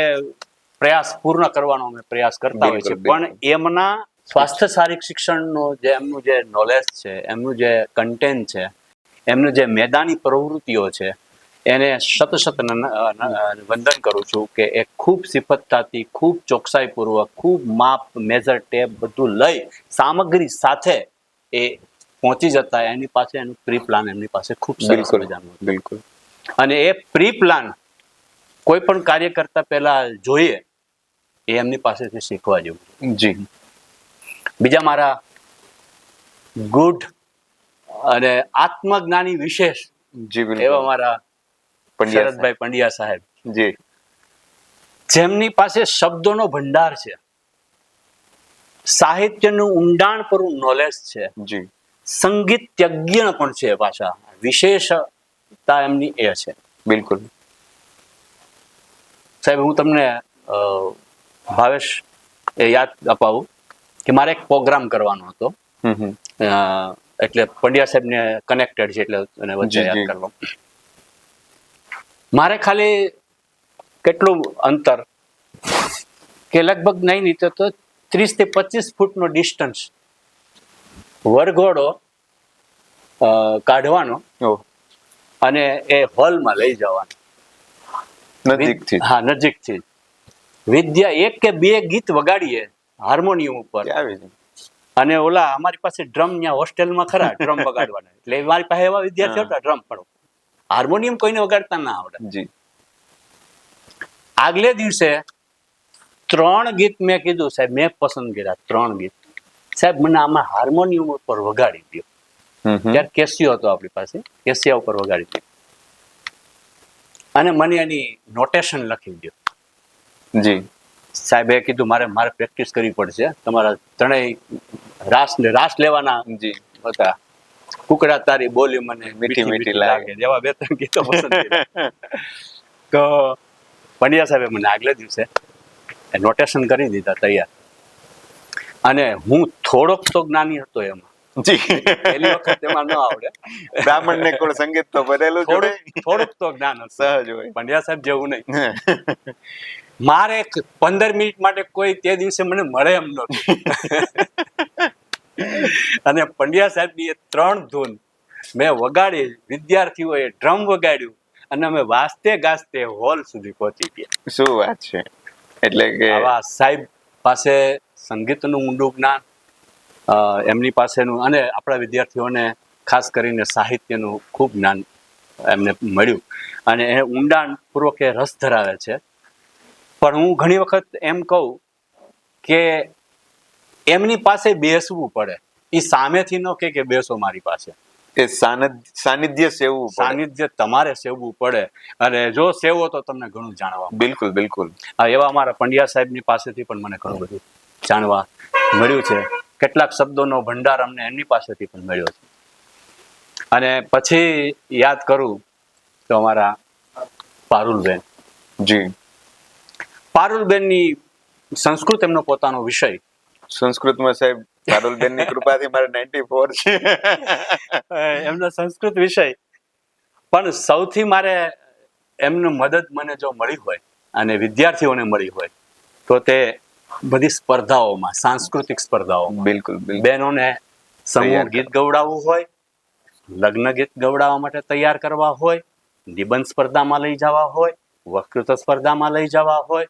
પ્રયાસ પૂર્ણ કરવાનો અમે પ્રયાસ કરતા હોય છે. બિલકુલ, પણ એમના સ્વાસ્થ્ય શારીરિક શિક્ષણનો જે એમનું જે નોલેજ છે, એમનું જે કન્ટેન્ટ છે, એમનું જે મેદાની પ્રવૃત્તિઓ છે, એને સતત વંદન કરું છું કે એ ખૂબ સિફતતાથી, ખૂબ ચોકસાઈપૂર્વક, ખૂબ માપ, મેજર, ટેપ બધું લઈ સામગ્રી સાથે એ પહોંચી જતા. એની પાસે એનું પ્રી પ્લાન એમની પાસે ખૂબ સરસ બિલકુલ મજાનું હતું. બિલકુલ. અને એ પ્રી પ્લાન કોઈ પણ કાર્ય કરતા પહેલા જોઈએ એ એમની પાસેથી શીખવા જેવું. જી. બીજા મારા ગુડ અને આત્મજ્ઞાની વિશેષ જી એવા બિલકુલ. મારા પંડ્યા સાહેબ. શરદભાઈ પંડ્યા સાહેબ, જી. જેમની પાસે શબ્દોનો ભંડાર છે, સાહિત્યનું ઊંડાણપૂર્ણ નોલેજ છે, જી. સંગીત યજ્ઞ પણ છે. પાછા વિશેષતા એમની એ છે. બિલકુલ. સાહેબ, હું તમને ભાવેશ એ યાદ અપાવું કે મારે એક પ્રોગ્રામ કરવાનો હતો. હમ. એટલે પંડ્યા સાહેબને કનેક્ટેડ છે એટલે એને વચ્ચે જી, યાદ જી. કરવો. મારે ખાલી કેટલું અંતર કે લગભગ નહીં તો 30 થી 25 ફૂટનો ડિસ્ટન્સ વરઘોડો કાઢવાનો ઓહ, અને એ હોલમાં લઈ જવાનો. નજીકથી. હા, નજીકથી. વિદ્યા એક કે બે ગીત વગાડીએ હાર્મોનિયમ ઉપર, આવી છે. અને ઓલા અમારી પાસે ડ્રમ ત્યાં હોસ્ટેલમાં ખરા ડ્રમ વગાડવાના, એટલે મારી પાસે એવા વિદ્યાર્થીઓ હતા ડ્રમ પણ હાર્મોનિયમ કોઈને વગાડતા ના આવડે. જી. આગલે દિવસે 3 ગીત મેં કીધું સાહેબ, મેં પસંદ કર્યા 3 ગીત. સાહેબ, મને આમાં હાર્મોનિયમ ઉપર વગાડી દો. ત્યારે કેસિયો હતો આપણી પાસે, કેસિયા ઉપર વગાડી દો અને મને એની નોટેશન લખી દો. જી. સાહેબે કીધું મારે પ્રેક્ટિસ કરવી પડશે. તમારા ત્રણેય રાસ લેવાના જી. હતા. કુકડા તારી બોલી મને મીઠી મીઠી લાગે. જેવા 2-3 ગીતો પસંદ કર્યા. તો પંડ્યા સાહેબે મને આગલે દિવસે નોટેશન કરી દીધા તૈયાર. અને હું થોડોક તો જ્ઞાની હતો એમાં. જી. પહેલી વખત એમાં ન આવડે. બ્રાહ્મણ ને કોઈ સંગીત તો ભરેલું જોડે. થોડુંક તો જ્ઞાન હતું. સહજ હોય. પંડ્યા સાહેબ જેવું નહીં. મારે 15 મિનિટ માટે કોઈ તે દિવસે મને મળે એમ નહોતું. અને પંડ્યા સાહેબની એ 3 ધૂન મેં વગાડી, વિદ્યાર્થીઓએ ડ્રમ વગાડ્યું અને અમે વાજતે ગાજતે હોલ સુધી પહોંચી ગયા. શું વાત છે. એટલે કે આવા સાહેબ પાસે સંગીતનું ઊંડું જ્ઞાન, એમની પાસેનું, અને આપણા વિદ્યાર્થીઓને ખાસ કરીને સાહિત્યનું ખૂબ જ્ઞાન એમને મળ્યું અને એ ઊંડાણપૂર્વક એ રસ ધરાવે છે. પણ હું ઘણી વખત એમ કહું કે એમની પાસે બેસવું પડે. એ સામેથી ન કે બેસો મારી પાસે. એ સાનિધ્ય સેવવું પડે. સાનિધ્ય તમારે સેવવું પડે, અને જો સેવો તો તમને ઘણું જાણવા મળે. બિલકુલ બિલકુલ. એવા અમારા પંડ્યા સાહેબની પાસેથી પણ મને ઘણું બધું જાણવા મળ્યું છે. કેટલાક શબ્દોનો ભંડાર અમને એમની પાસેથી પણ મળ્યો છે. અને પછી યાદ કરું તો અમારા પારુલબેન. જી. પારુલબેનની સંસ્કૃત એમનો પોતાનો વિષય. સંસ્કૃતમાં સાહેબ પારુલબેન ની કૃપાથી મારે 94 છે. એમનો સંસ્કૃત વિષય. પણ સૌથી મારે એમનું મદદ મને જો મળી હોય અને વિદ્યાર્થીઓને મળી હોય તો તે બધી સ્પર્ધાઓમાં, સાંસ્કૃતિક સ્પર્ધાઓમાં. બિલકુલ બિલકુલ. બહેનોને સમૂહ ગીત ગવડાવવું હોય, લગ્ન ગીત ગવડાવવા માટે તૈયાર કરવા હોય, નિબંધ સ્પર્ધામાં લઈ જવા હોય, વક્તૃત્વ સ્પર્ધામાં લઈ જવા હોય,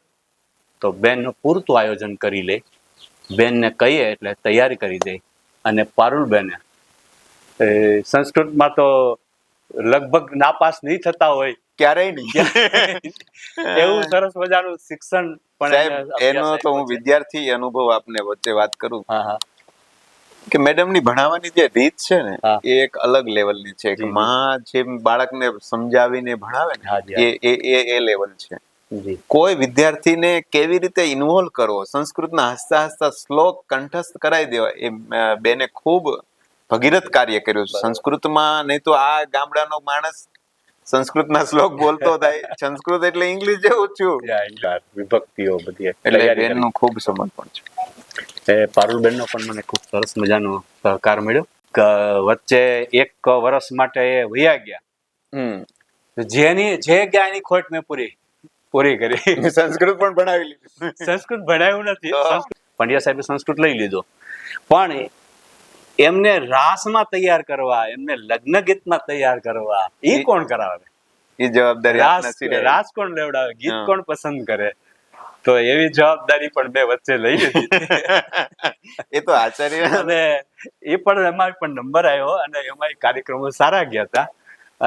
તો બેનનું પૂરતું આયોજન કરી લે. બેનને કહીએ એટલે તૈયારી કરી દે. અને પારુલબેને સંસ્કૃતમાં તો લગભગ નાપાસ નહીં થતા હોય ક્યારેય નહીં. એવું સરસ મજાનું શિક્ષણ પણ સાહેબ અભ્યાસ એનો તો આપ્યો હું છે. વિદ્યાર્થી અનુભવ આપને વચ્ચે વાત કરું હા હા કે મેડમ ની ભણાવવાની જે રીત છે ને હા. એ એક અલગ લેવલની છે. જી, જી. માં જેમ બાળકને સમજાવીને ભણાવે ને હા જી, એ લેવલ છે. જી. કોઈ વિદ્યાર્થીને કેવી રીતે ઇન્વોલ્વ કરવો, સંસ્કૃતના હસતા હસતા શ્લોક કંઠસ્થ કરાવી દેવા, એ બેને ખૂબ ભગીરથ કાર્ય કર્યું છે સંસ્કૃતમાં. નહીં તો આ ગામડાનો માણસ સંસ્કૃતના શ્લોક બોલતો થાય, સંસ્કૃત એટલે ઇંગ્લિશ જેવું થયું. વિભક્તિઓ બધી એટલે બેનનું ખૂબ સમર્પણ છે. પારુલબેનનો પણ મને ખૂબ સરસ મજાનો સહકાર મળ્યો. વચ્ચે એક વર્ષ માટે એ વયા ગયા, જેની જે ગયા એની ખોટ મેં પૂરી કરી. સંસ્કૃત પણ ભણાવી લીધું. સંસ્કૃત ભણાવ્યું નથી. પંડ્યા સાહેબે સંસ્કૃત લઈ લીધો, પણ એમને રાસમાં તૈયાર કરવા, એમને લગ્ન ગીતમાં તૈયાર કરવા એ કોણ કરાવે? એ જવાબદારી રાસ કોણ લેવડાવે? ગીત કોણ પસંદ કરે? તો એવી જવાબદારી પણ મેં વચ્ચે લઈ લીધી. એ તો આચાર્ય અને એ પણ એમાં પણ નંબર આવ્યો અને એમાં કાર્યક્રમો સારા ગયા હતા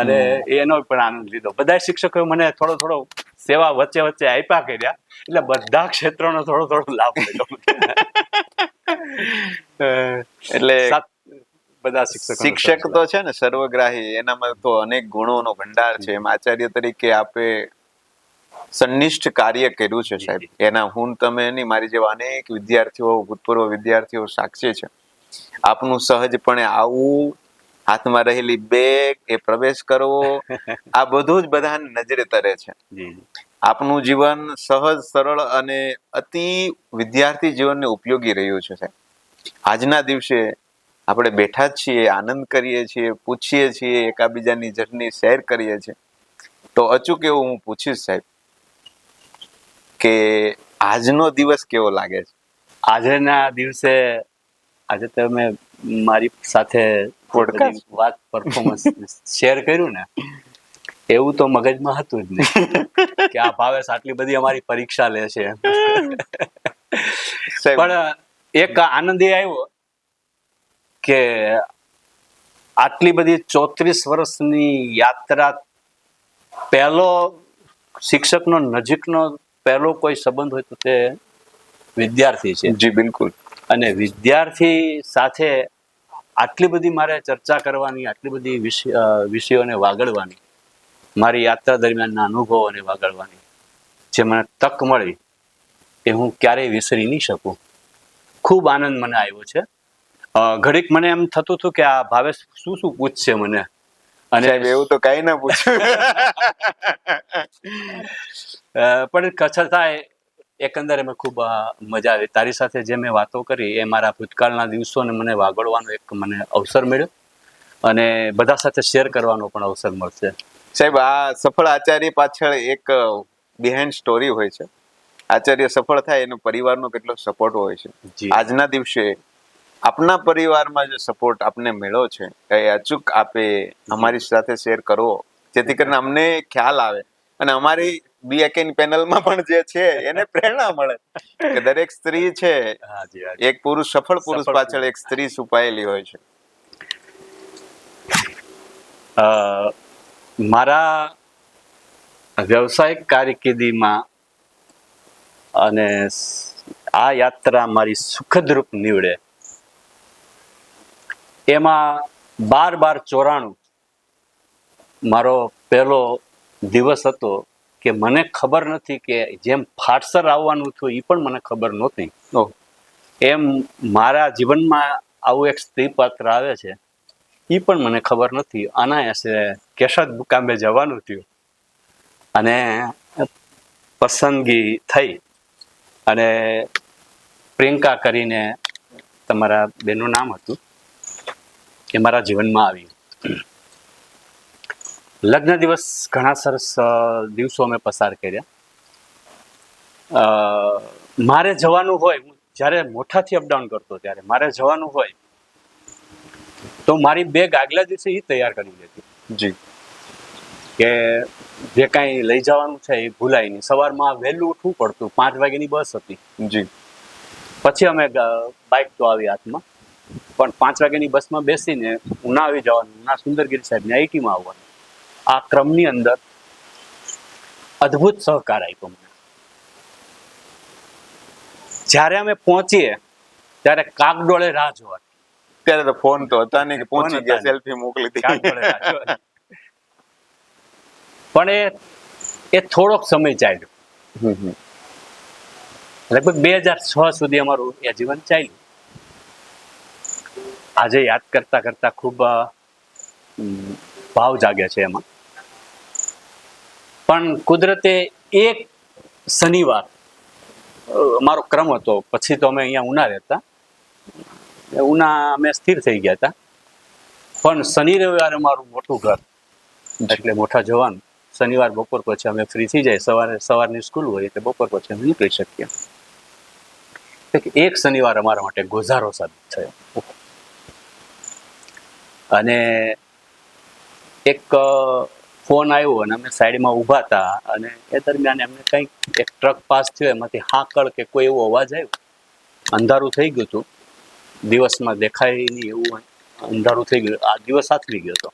અને એનો પણ આનંદ લીધો. બધા શિક્ષકોએ મને થોડો સેવા વચ્ચે આપ્યા કર્યા, એટલે બધા ક્ષેત્રોનો થોડો લાભ લીધો. એટલે બધા શિક્ષક તો છે ને સર્વગ્રાહી, એનામાં તો અનેક ગુણોનો ભંડાર છે. એમ આચાર્ય તરીકે આપે સંનિષ્ઠ કાર્ય કર્યું છે સાહેબ. એના હું તમે નહીં, મારી જેવા અનેક વિદ્યાર્થીઓ, ભૂતપૂર્વ વિદ્યાર્થીઓ સાક્ષી છે. આપનું સહજપણે આવું, હાથમાં રહેલી બેગ એ પ્રવેશ કરવો, આ બધું જ બધાને નજરે તરે છે. આપનું જીવન સહજ, સરળ અને અતિ વિદ્યાર્થી જીવનને ઉપયોગી રહ્યું છે સાહેબ. આજના દિવસે આપણે બેઠા જ છીએ, આનંદ કરીએ છીએ, પૂછીએ છીએ, એકાબીજાની જર્ની શેર કરીએ છીએ. તો અચૂક એવું હું પૂછીશ સાહેબ કે આજનો દિવસ કેવો લાગે છે? આજના દિવસે, આજે તમે મારી સાથે વાત પરફોર્મન્સ શેર કર્યું ને, એવું તો મગજમાં હતું જ નહીં કે આ ભાવેશ આટલી બધી અમારી પરીક્ષા લે છે. પણ એક આનંદ એ આવ્યો કે આટલી બધી 34 વર્ષની યાત્રા, પહેલો શિક્ષકનો નજીકનો પહેલો કોઈ સંબંધ હોય તો તે વિદ્યાર્થી છે. જી બિલકુલ. અને વિદ્યાર્થી સાથે આટલી બધી મારે ચર્ચા કરવાની, આટલી બધી વિષયોને વાગડવાની, મારી યાત્રા દરમિયાનના અનુભવોને વાગડવાની જે મને તક મળી એ હું ક્યારેય વિસરી નહીં શકું. ખૂબ આનંદ મને આવ્યો છે. ઘડીક મને એમ થતું હતું કે આ ભાવેશ શું પૂછશે મને, અને એવું તો કઈ ના પૂછ્યું. પણ છતાં એકંદરે મેં ખૂબ મજા આવી. તારી સાથે જે મેં વાતો કરી એ મારા ભૂતકાળના દિવસોને મને વાગડવાનો એક મને અવસર મળ્યો અને બધા સાથે શેર કરવાનો પણ અવસર મળશે. સાહેબ, આ સફળ આચાર્ય પાછળ એક બિહાઇન્ડ સ્ટોરી હોય છે. આચાર્ય સફળ થાય એનો પરિવારનો કેટલો સપોર્ટ હોય છે. આજના દિવસે આપના પરિવારમાં જે સપોર્ટ આપને મળ્યો છે એ અચૂક આપે અમારી સાથે શેર કરવો, જેથી કરીને અમને ખ્યાલ આવે અને અમારી બીએકેની પેનલમાં પણ જે છે એને પ્રેરણા મળે કે દરેક સ્ત્રી છે, એક પુરુષ, સફળ પુરુષ પાછળ એક સ્ત્રી છુપાયેલી હોય છે. મારા વ્યવસાયિક કારકિર્દીમાં અને આ યાત્રા મારી સુખદ રૂપ નીવડે એમાં 12/12/94 મારો પહેલો દિવસ હતો કે મને ખબર નથી કે જેમ ફાટસર આવવાનું હતું એ પણ મને ખબર નહોતી, એમ મારા જીવનમાં આવું એક સ્ત્રી પાત્ર આવે છે એ પણ મને ખબર નથી. અનાયાસે કેશોદ મુકામે જવાનું થયું અને પસંદગી થઈ અને પ્રિયંકા કરીને તમારા બેનનું નામ હતું એ મારા જીવનમાં આવ્યું. લગ્ન દિવસ ઘણા સરસ દિવસો અમે પસાર કર્યા. મારે જવાનું હોય, હું જ્યારે મોઠાથી અપડાઉન કરતો ત્યારે મારે જવાનું હોય તો મારી બેગ આગલા દિવસે એ તૈયાર કરી લેતી જી કે જે કાંઈ લઈ જવાનું છે એ ભૂલાય નહીં. સવારમાં વહેલું ઉઠવું પડતું, 5 વાગ્યાની બસ હતી જી. પછી અમે બાઇક તો આવી હાથમાં, પણ 5 વાગ્યાની બસમાં બેસીને ઉના આવી જવાનું, ઉના સુંદરગીરી સાહેબની આઈટીમાં આવવાનું. આ ક્રમની અંદર અદ્ભુત સહકાર આપ્યો મને. જ્યારે અમે પહોંચીએ ત્યારે કાગડોળે રાહ જોવા. ત્યારે તો ફોન તો હતા નહીં કે પહોંચી ગયા, સેલ્ફી મોકલી હતી. પણ એ થોડોક સમય ચાલ્યો. લગભગ 2006 સુધી અમારું એ જીવન ચાલ્યું. આજે યાદ કરતા કરતા ખૂબ ભાવ જાગે છે એમાં. પણ કુદરતે એક શનિવાર અમારો ક્રમ હતો, પછી તો અમે અહીંયા ઉના રહેતા, ઉના અમે સ્થિર થઈ ગયા હતા. પણ શનિ રવિવારે મારું મોટું ઘર એટલે મોટા જવાનું, શનિવાર બપોર પછી અમે ફ્રી થઈ જાય, સવારની સ્કૂલ હોય એટલે બપોર પછી અમે નીકળી શકીએ. એક શનિવાર અમારા માટે ગોઝારો સાબિત થયો. અને એક ફોન આવ્યો અને અમે સાઈડમાં ઊભા હતા, અને એ દરમિયાન એમને કંઈક એક ટ્રક પાસ થયો, એમાંથી હાકળ કે કોઈ એવો અવાજ આવ્યો. અંધારું થઈ ગયું હતું, દિવસમાં દેખાય નહીં એવું અંધારું થઈ ગયું. આ દિવસ આથમી ગયો હતો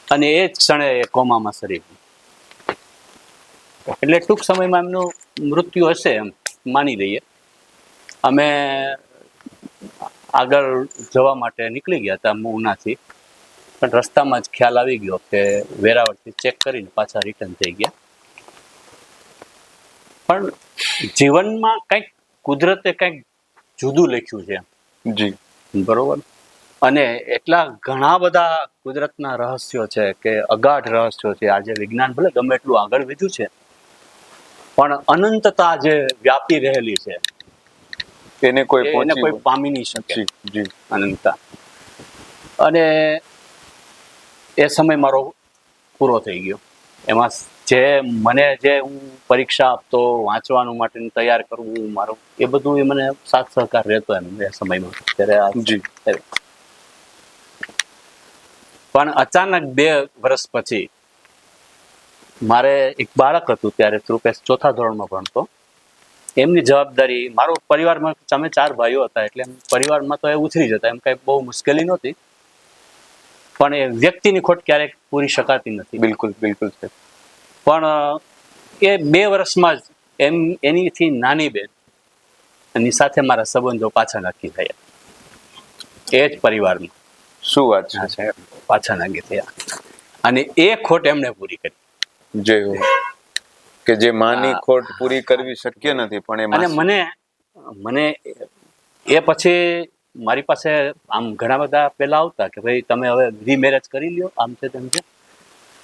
અને એ જ ક્ષણે એ કોમામાં સરી ગયું. એટલે ટૂંક સમયમાં એમનું મૃત્યુ હશે એમ માની લઈએ. અમે આગળ જવા માટે નીકળી ગયા હતા ઉનાથી, પણ રસ્તામાં જ ખ્યાલ આવી ગયો કે વેરાવળથી ચેક કરીને પાછા રિટર્ન થઈ ગયા. પણ જીવનમાં કંઈક કુદરતે કંઈક જુદું લખ્યું છે જી, બરોબર. અને એટલા ઘણા બધા કુદરતના રહસ્યો છે કે અગાઢ રહસ્યો છે. આજે વિજ્ઞાન ભલે ગમે એટલું આગળ વધ્યું છે, પણ અનંતતા જે વ્યાપી રહેલી છે એને કોઈ એને કોઈ પામી નહીં શકે. જી, અનંતતા. અને એ સમય મારો પૂરો થઈ ગયો. એમાં જે મને જે હું પરીક્ષા આપતો, વાંચવાનું માટે તૈયાર કરવું મારું, એ બધું એ મને સાથ સહકાર રહેતો એમ એ સમયમાં. ત્યારે પણ અચાનક 2 વર્ષ પછી મારે એક બાળક હતું, ત્યારે રૂપેશ 4થા ધોરણમાં ભણતો. એમની જવાબદારી, મારો પરિવારમાં અમે 4 ભાઈઓ હતા, એટલે પરિવારમાં તો એ ઉછરી જતા, એમ કઈ બહુ મુશ્કેલી નહોતી. પણ એ વ્યક્તિની ખોટ ક્યારેક પૂરી શકાતી નથી. બિલકુલ બિલકુલ. પણ એ 2 વર્ષમાં જ એનીથી નાની બેન એની સાથે મારા સંબંધો પાછા નક્કી થયા. એ જ પરિવારમાં. શું વાત છે? પાછા નક્કી થયા. અને એ ખોટ એમણે પૂરી કરી. જય હો. કે જે માની ખોટ પૂરી કરવી શક્ય નથી, પણ અને મને એ પછી મારી પાસે આમ ઘણા બધા પેલા આવતા કે ભાઈ તમે હવે રીમેરેજ કરી લ્યો, આમ છે તેમ છે.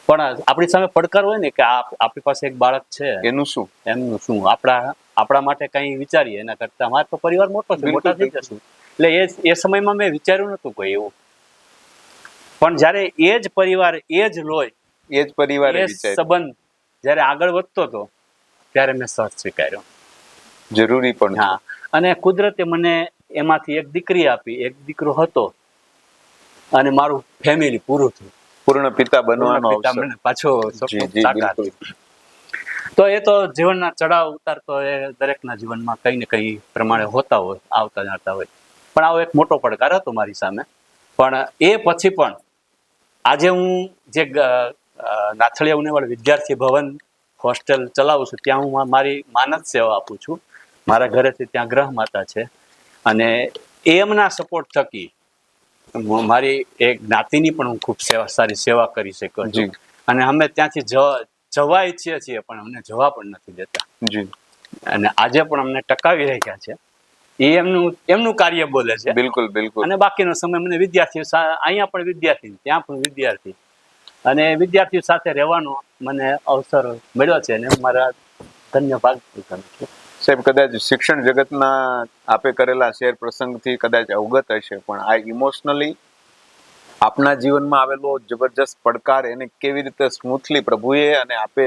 પણ આપણી સામે પડકાર હોય ને કે આપણી પાસે એક બાળક છે, એનું શું? આપણા માટે કઈ વિચારીએ એના કરતા અમારો તો પરિવાર મોટો છે, મોટા થઈ જશું. એટલે એ સમયમાં મેં વિચાર્યું નતું કોઈ એવું. પણ જ્યારે એ જ પરિવાર, એ જ લોહી, એ જ પરિવાર, એ સંબંધ જ્યારે આગળ વધતો હતો, ત્યારે મેં સહજ સ્વીકાર્યો. જરૂરી પણ. હા. અને કુદરતે મને એમાંથી એક દીકરી આપી, એક દીકરો હતો, અને મારું ફેમિલી પૂરું થયું. પૂર્ણ પિતા બનવાનો અવસર પાછો. તો એ તો જીવનના ચડાવ ઉતાર તો એ દરેકના જીવનમાં કઈ ને કઈ પ્રમાણે હોતા હોય, આવતા જતા હોય. પણ આવો એક મોટો પડકાર હતો મારી સામે. પણ એ પછી પણ આજે હું જે નાથળિયા ઉનેવાડ વિદ્યાર્થી ભવન હોસ્ટેલ ચલાવું છું, ત્યાં હું મારી માનદ સેવા આપું છું. મારા ઘરેથી ત્યાં ગ્રહ માતા છે, અને એમના સપોર્ટ થકી મારી એક જ્ઞાતિની પણ હું ખૂબ સારી સેવા કરી શકું છું. અને અમે ત્યાંથી જવા ઈચ્છીએ છીએ, પણ અમને જવા પણ નથી દેતા. અને આજે પણ અમને ટકાવી રહ્યા છે. એ એમનું કાર્ય બોલે છે. બિલકુલ બિલકુલ. અને બાકીનો સમય મને વિદ્યાર્થીઓ, અહીંયા પણ વિદ્યાર્થી, ત્યાં પણ વિદ્યાર્થી, અને વિદ્યાર્થીઓ સાથે રહેવાનો મને અવસર મળ્યો છે, અને મારા ધન્ય ભાગ છું. સાહેબ, કદાચ શિક્ષણ જગતના આપે કરેલા શેર પ્રસંગથી કદાચ અવગત હશે, પણ આ ઇમોશનલી આપના જીવનમાં આવેલો જબરજસ્ત પડકાર, એને કેવી રીતે સ્મૂથલી પ્રભુએ અને આપે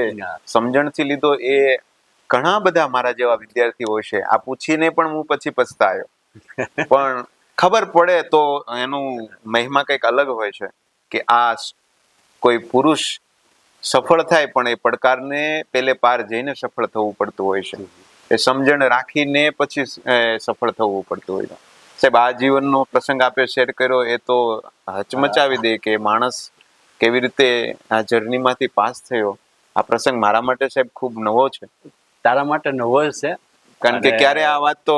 સમજણથી લીધો, એ ઘણા બધા મારા જેવા વિદ્યાર્થીઓ છે. આ પૂછીને પણ હું પછી પછતાયો. પણ ખબર પડે તો એનું મહિમા કંઈક અલગ હોય છે, કે આ કોઈ પુરુષ સફળ થાય, પણ એ પડકારને પેલે પાર જઈને સફળ થવું પડતું હોય છે. એ સમજણ રાખીને પછી સફળ થવું પડતું હોય છે. સાહેબ, આ જીવનનો પ્રસંગ આપે શેર કર્યો, એ તો હચમચાવી દે કે માણસ કેવી રીતે આ જર્નીમાંથી પાસ થયો. આ પ્રસંગ મારા માટે સાહેબ ખૂબ નવો છે. તારા માટે નવો છે, કારણ કે ક્યારે આ વાત તો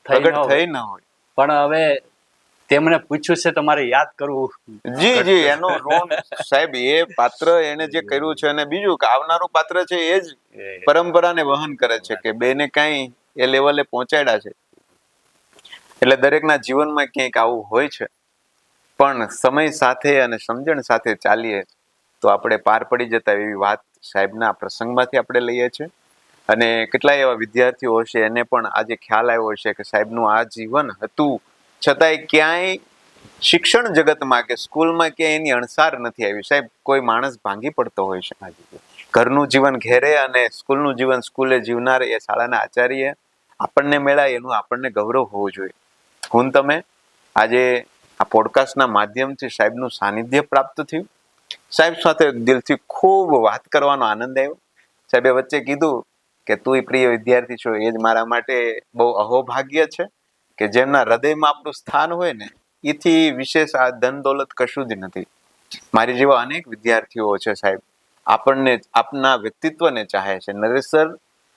પ્રગટ થઈ ન હોય. પણ હવે તેમણે પૂછ્યું છે, તમારે યાદ કરવું. જી, એનો ઋણ સાહેબ, એ પાત્ર એને જે કર્યું છે, અને બીજું કે આવનારું પાત્ર છે, એ જ પરંપરાને વહન કરે છે, કે બેને કઈ એ લેવલે પહોંચાડ્યા છે. એટલે દરેકના જીવનમાં ક્યાંક આવું હોય છે, પણ સમય સાથે અને સમજણ સાથે ચાલીએ તો આપણે પાર પડી જતા એવી વાત સાહેબના પ્રસંગમાંથી આપણે લઈએ છીએ. અને કેટલાય એવા વિદ્યાર્થીઓ હશે એને પણ આજે ખ્યાલ આવ્યો હશે કે સાહેબનું આ જીવન હતું, છતાંય ક્યાંય શિક્ષણ જગતમાં કે સ્કૂલમાં ક્યાંય એની અણસાર નથી આવી. સાહેબ, કોઈ માણસ ભાંગી પડતો હોય છે, ઘરનું જીવન ઘેરે અને સ્કૂલનું જીવન સ્કૂલે જીવનાર એ શાળાના આચાર્ય આપણને મળ્યા, એનું આપણને ગૌરવ હોવું જોઈએ. હું તમે આજે આ પોડકાસ્ટના માધ્યમથી સાહેબનું સાનિધ્ય પ્રાપ્ત થયું. સાહેબ સાથે દિલથી ખૂબ વાત કરવાનો આનંદ આવ્યો. સાહેબે વચ્ચે કીધું કે તું પ્રિય વિદ્યાર્થી છો, એ જ મારા માટે બહુ અહોભાગ્ય છે કે જેમના હૃદયમાં આપણું સ્થાન હોય ને, એથી વિશેષ આ ધન દોલત કશું જ નથી. મારી જેવા અનેક વિદ્યાર્થીઓ છે સાહેબ, આપણને આપના વ્યક્તિત્વને ચાહે છે. નરેશ સર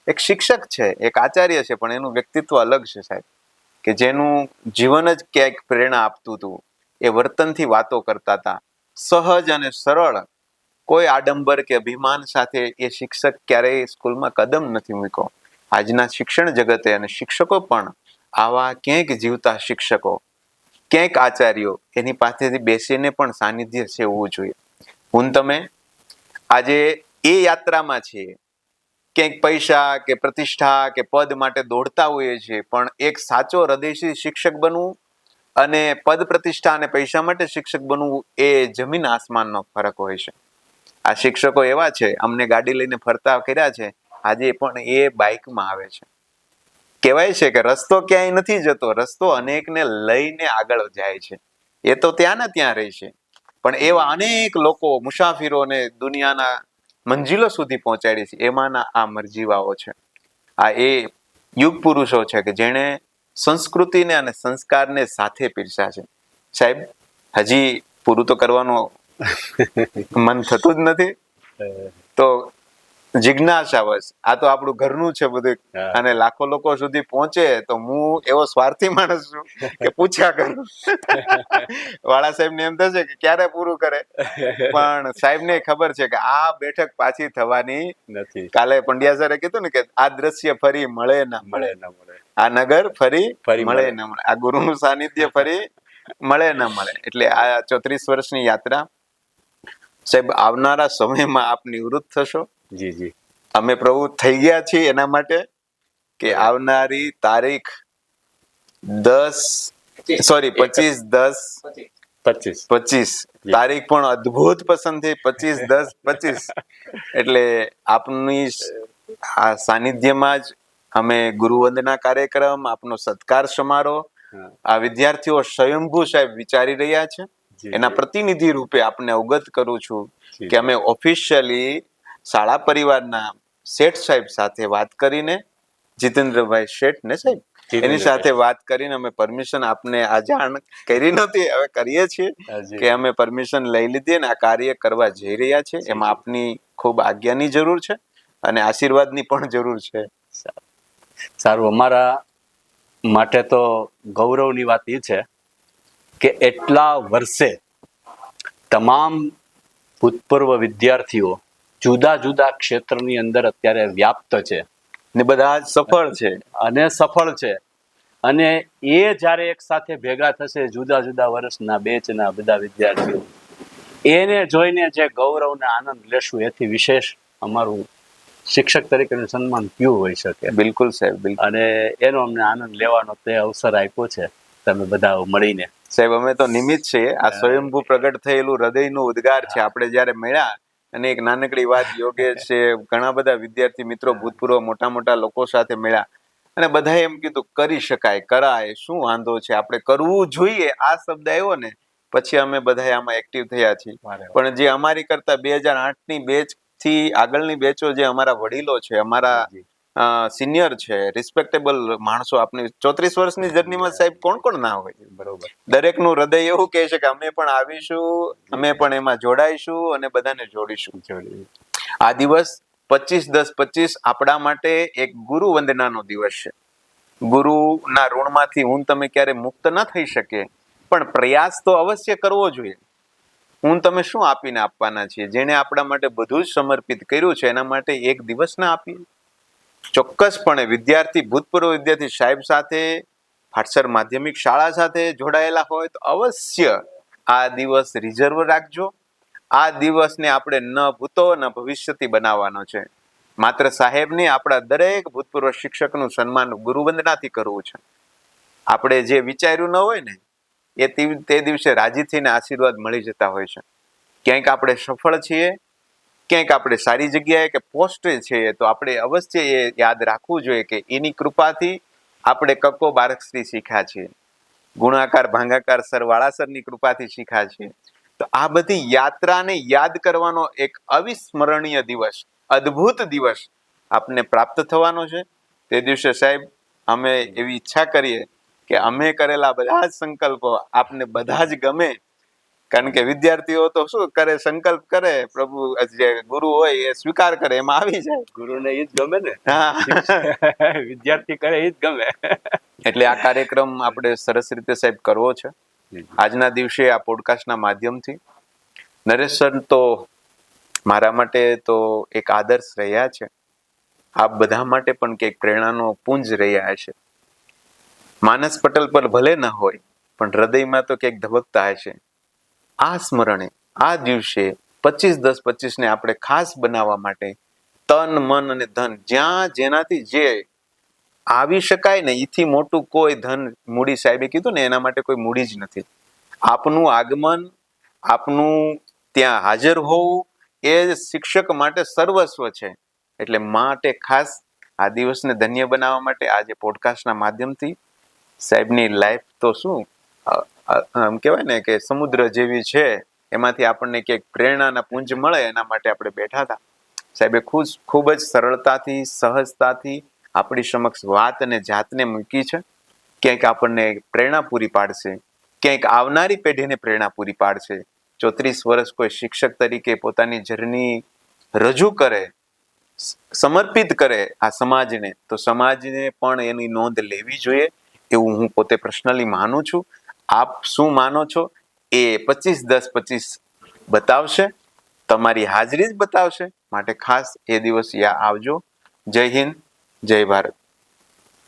એક શિક્ષક છે, એક આચાર્ય છે, પણ એનું વ્યક્તિત્વ અલગ છે સાહેબ, કે જેનું જીવન જ ક્યાંક પ્રેરણા આપતું હતું. એ વર્તનથી વાતો કરતા હતા, સહજ અને સરળ, કોઈ આડંબર કે અભિમાન સાથે એ શિક્ષક ક્યારેય સ્કૂલમાં કદમ નથી મૂક્યો. આજના શિક્ષણ જગતે અને શિક્ષકો પણ આવા ક્યાંક જીવતા શિક્ષકો, ક્યાંક આચાર્યો એની પાસેથી બેસીને પણ સાનિધ્ય સેવવું જોઈએ. હું તમે આજે એ યાત્રામાં છીએ, ક્યાંક પૈસા કે પ્રતિષ્ઠા કે પદ માટે દોડતા હોઈએ છીએ, પણ એક સાચો હૃદયથી શિક્ષક બનવું અને પદ પ્રતિષ્ઠા અને પૈસા માટે શિક્ષક બનવું એ જમીન આસમાનનો ફરક હોય છે. આ શિક્ષકો એવા છે, અમને ગાડી લઈને ફરતા કર્યા છે, આજે પણ એ બાઇકમાં આવે છે. કહેવાય છે કે રસ્તો ક્યાંય નથી જતો, રસ્તો અનેકને લઈને આગળ જાય છે. એ તો ત્યાં ને ત્યાં રહે છે, પણ એવા અનેક લોકો મુસાફિરોને દુનિયાના મંજિલો સુધી પહોંચાડી છે. એમાંના આ મરજીવાઓ છે. આ એ યુગ પુરુષો છે કે જેણે સંસ્કૃતિને અને સંસ્કારને સાથે પીરસ્યા છે. સાહેબ, હજી પૂરું તો કરવાનું મન થતું જ નથી, તો જિજ્ઞાસાવશ આ તો આપણું ઘરનું છે બધું, અને લાખો લોકો સુધી પહોંચે તો હું એવો સ્વાર્થી માણસ છું કે પૂછ્યા કરું. વાળા સાહેબ ને એમ થશે કે ક્યારે પૂરું કરે, પણ સાહેબ ને ખબર છે કે આ બેઠક પાછી થવાની નથી. કાલે પંડ્યા સરે કીધું ને કે આ દ્રશ્ય ફરી મળે ના મળે, આ નગર ફરી મળે ના મળે, આ ગુરુનું સાનિધ્ય ફરી મળે ના મળે. એટલે આ 34 વર્ષની યાત્રા સાહેબ, આવનારા સમયમાં આપ નિવૃત્ત થશો. જી જી, અમે પ્રવૃત્ત થઈ ગયા છીએ એના માટે કે આવનારી તારીખ 25 તારીખ પણ અદ્ભુત પસંદ થઈ, 25/10/25. એટલે આપની આ સાનિધ્યમાં જ અમે ગુરુવંદના કાર્યક્રમ, આપનો સત્કાર સમારોહ આ વિદ્યાર્થીઓ સ્વયંભૂ સાહેબ વિચારી રહ્યા છે. એના પ્રતિનિધિ રૂપે આપને અવગત કરું છું કે અમે ઓફિશિયલી શાળા પરિવારના શેઠ સાહેબ સાથે વાત કરીને, જીતેન્દ્રભાઈ શેઠ ને સાહેબ, એની સાથે વાત કરીને અમે પરમિશન આપને આ જાણ કરી નહોતી, હવે કરીએ છીએ કે અમે પરમિશન લઈ લીધી અને આ કાર્ય કરવા જઈ રહ્યા છે. એમાં આપની ખૂબ આજ્ઞાની જરૂર છે અને આશીર્વાદની પણ જરૂર છે. સારું, અમારા માટે તો ગૌરવની વાત એ છે કે એટલા વર્ષે તમામ ભૂતપૂર્વ વિદ્યાર્થીઓ જુદા જુદા ક્ષેત્રની અંદર અત્યારે વ્યાપ્ત છે ને બધા જ સફળ છે અને એ જ્યારે એક સાથે ભેગા થશે, જુદા જુદા વર્ષના બેચના બધા વિદ્યાર્થીઓ, એને જોઈને જે ગૌરવ ને આનંદ લેશું, એથી વિશેષ અમારું શિક્ષક તરીકેનું સન્માન કયું હોઈ શકે. બિલકુલ સાહેબ, બિલકુલ. અને એનો અમને આનંદ લેવાનો તે અવસર આપ્યો છે તમે બધા મળીને. સાહેબ, અમે તો નિમિત્ત છીએ. આ સ્વયંભૂ પ્રગટ થયેલું હૃદયનું ઉદ્ગાર છે. આપણે જયારે મળ્યા અને એક નાનકડી વાત, યોગેશ છે, ઘણા બધા વિદ્યાર્થી મિત્રો, ભૂતપૂર્વ મોટા મોટા લોકો સાથે મળ્યા અને બધાએ એમ કીધું કરી શકાય, કરાય, શું વાંધો છે, આપણે કરવું જોઈએ. આ શબ્દ આવ્યો ને પછી અમે બધા આમાં એક્ટિવ થયા છીએ. પણ જે અમારી કરતા 2008ની બેચ થી આગળની બેચો, જે અમારા વડીલો છે, અમારા સિનિયર છે, રિસ્પેક્ટેબલ માણસો, આપની 34 વર્ષની જર્નીમાં સાહેબ કોણ કોણ ના હોય. બરોબર, દરેકનું હૃદય એવું કહે છે કે અમે પણ આવીશું, અમે પણ એમાં જોડાઈશું અને બધાને જોડીશું. આ દિવસ 25/10/25 આપણા માટે એક ગુરુ વંદનાનો દિવસ છે. ગુરુના ઋણમાંથી હું તમે ક્યારે મુક્ત ન થઈ શકે, પણ પ્રયાસ તો અવશ્ય કરવો જોઈએ. હું તમે શું આપીને આપવાના છીએ? જેને આપણા માટે બધું જ સમર્પિત કર્યું છે એના માટે એક દિવસ ના આપીએ? ચોક્કસપણે વિદ્યાર્થી, ભૂતપૂર્વ વિદ્યાર્થી સાહેબ સાથે ભાટસર માધ્યમિક શાળા સાથે જોડાયેલા હોય તો અવશ્ય આ દિવસ રિઝર્વ રાખજો. આ દિવસને આપણે ન ભૂતો ન ભવિષ્યથી બનાવવાનો છે. માત્ર સાહેબને આપણા દરેક ભૂતપૂર્વ શિક્ષકનું સન્માન ગુરુવંદનાથી કરવું છે. આપણે જે વિચાર્યું ન હોય ને તે દિવસે રાજી થઈને આશીર્વાદ મળી જતા હોય છે. ક્યાંક આપણે સફળ છીએ, ક્યાંક આપણે સારી જગ્યાએ કે પોસ્ટે છીએ, તો આપણે અવશ્ય એ યાદ રાખવું જોઈએ કે એની કૃપાથી આપણે કક્કો બારકશ્રી શીખ્યા છીએ, ગુણાકાર ભાંગાકાર સરવાળાસરની કૃપાથી શીખ્યા છીએ. તો આ બધી યાત્રાને યાદ કરવાનો એક અવિસ્મરણીય દિવસ, અદ્ભુત દિવસ આપને પ્રાપ્ત થવાનો છે. તે દિવસે સાહેબ અમે એવી ઈચ્છા કરીએ કે અમે કરેલા બધા જ સંકલ્પો આપને બધા જ ગમે. કારણ કે વિદ્યાર્થીઓ તો શું કરે, સંકલ્પ કરે, પ્રભુ જે ગુરુ હોય એ સ્વીકાર કરે, એમાં આવી જાય. ગુરુને ઈ જ ગમે ને, હા, વિદ્યાર્થી કરે ઈ જ ગમે. એટલે આ કાર્યક્રમ આપણે સરસ રીતે સાહેબ કરવો છે. આજના દિવસે આ પોડકાસ્ટના માધ્યમથી નરેશ સર તો મારા માટે તો એક આદર્શ રહ્યા છે. આપ બધા માટે પણ કંઈક પ્રેરણાનો પુંજ રહ્યા હશે. માનસ પટલ પર ભલે ન હોય પણ હૃદયમાં તો કંઈક ધબકતા હશે. આ સ્મરણે આ દિવસે 25/10/25 ને આપણે ખાસ બનાવવા માટે તન મન અને ધન, જ્યાં જેનાથી જે આવી શકાય ને, એથી મોટું કોઈ ધન, મૂડી, સાહેબે કીધું ને એના માટે કોઈ મૂડી જ નથી. આપનું આગમન, આપનું ત્યાં હાજર હોવું એ શિક્ષક માટે સર્વસ્વ છે. એટલે માટે ખાસ આ દિવસને ધન્ય બનાવવા માટે આજે પોડકાસ્ટના માધ્યમથી સાહેબની લાઈફ તો શું આમ કહેવાય ને કે સમુદ્ર જેવી છે, એમાંથી આપણને ક્યાંક પ્રેરણાના પુંજ મળે એના માટે આપણે બેઠા હતા. સાહેબે ખૂબ જ સરળતાથી, સહજતાથી આપણી સમક્ષ વાત અને જાતને મૂકી છે. ક્યાંક આપણને પ્રેરણા પૂરી પાડશે, ક્યાંક આવનારી પેઢીને પ્રેરણા પૂરી પાડશે. 34 વર્ષ કોઈ શિક્ષક તરીકે પોતાની જર્ની રજૂ કરે, સમર્પિત કરે આ સમાજને, તો સમાજને પણ એની નોંધ લેવી જોઈએ એવું હું પોતે પર્સનલી માનું છું. આપ શું માનો છો એ 25/10/25 બતાવશે, તમારી હાજરી જ બતાવશે. માટે ખાસ એ દિવસ આવજો. જય હિન્દ, જય ભારત.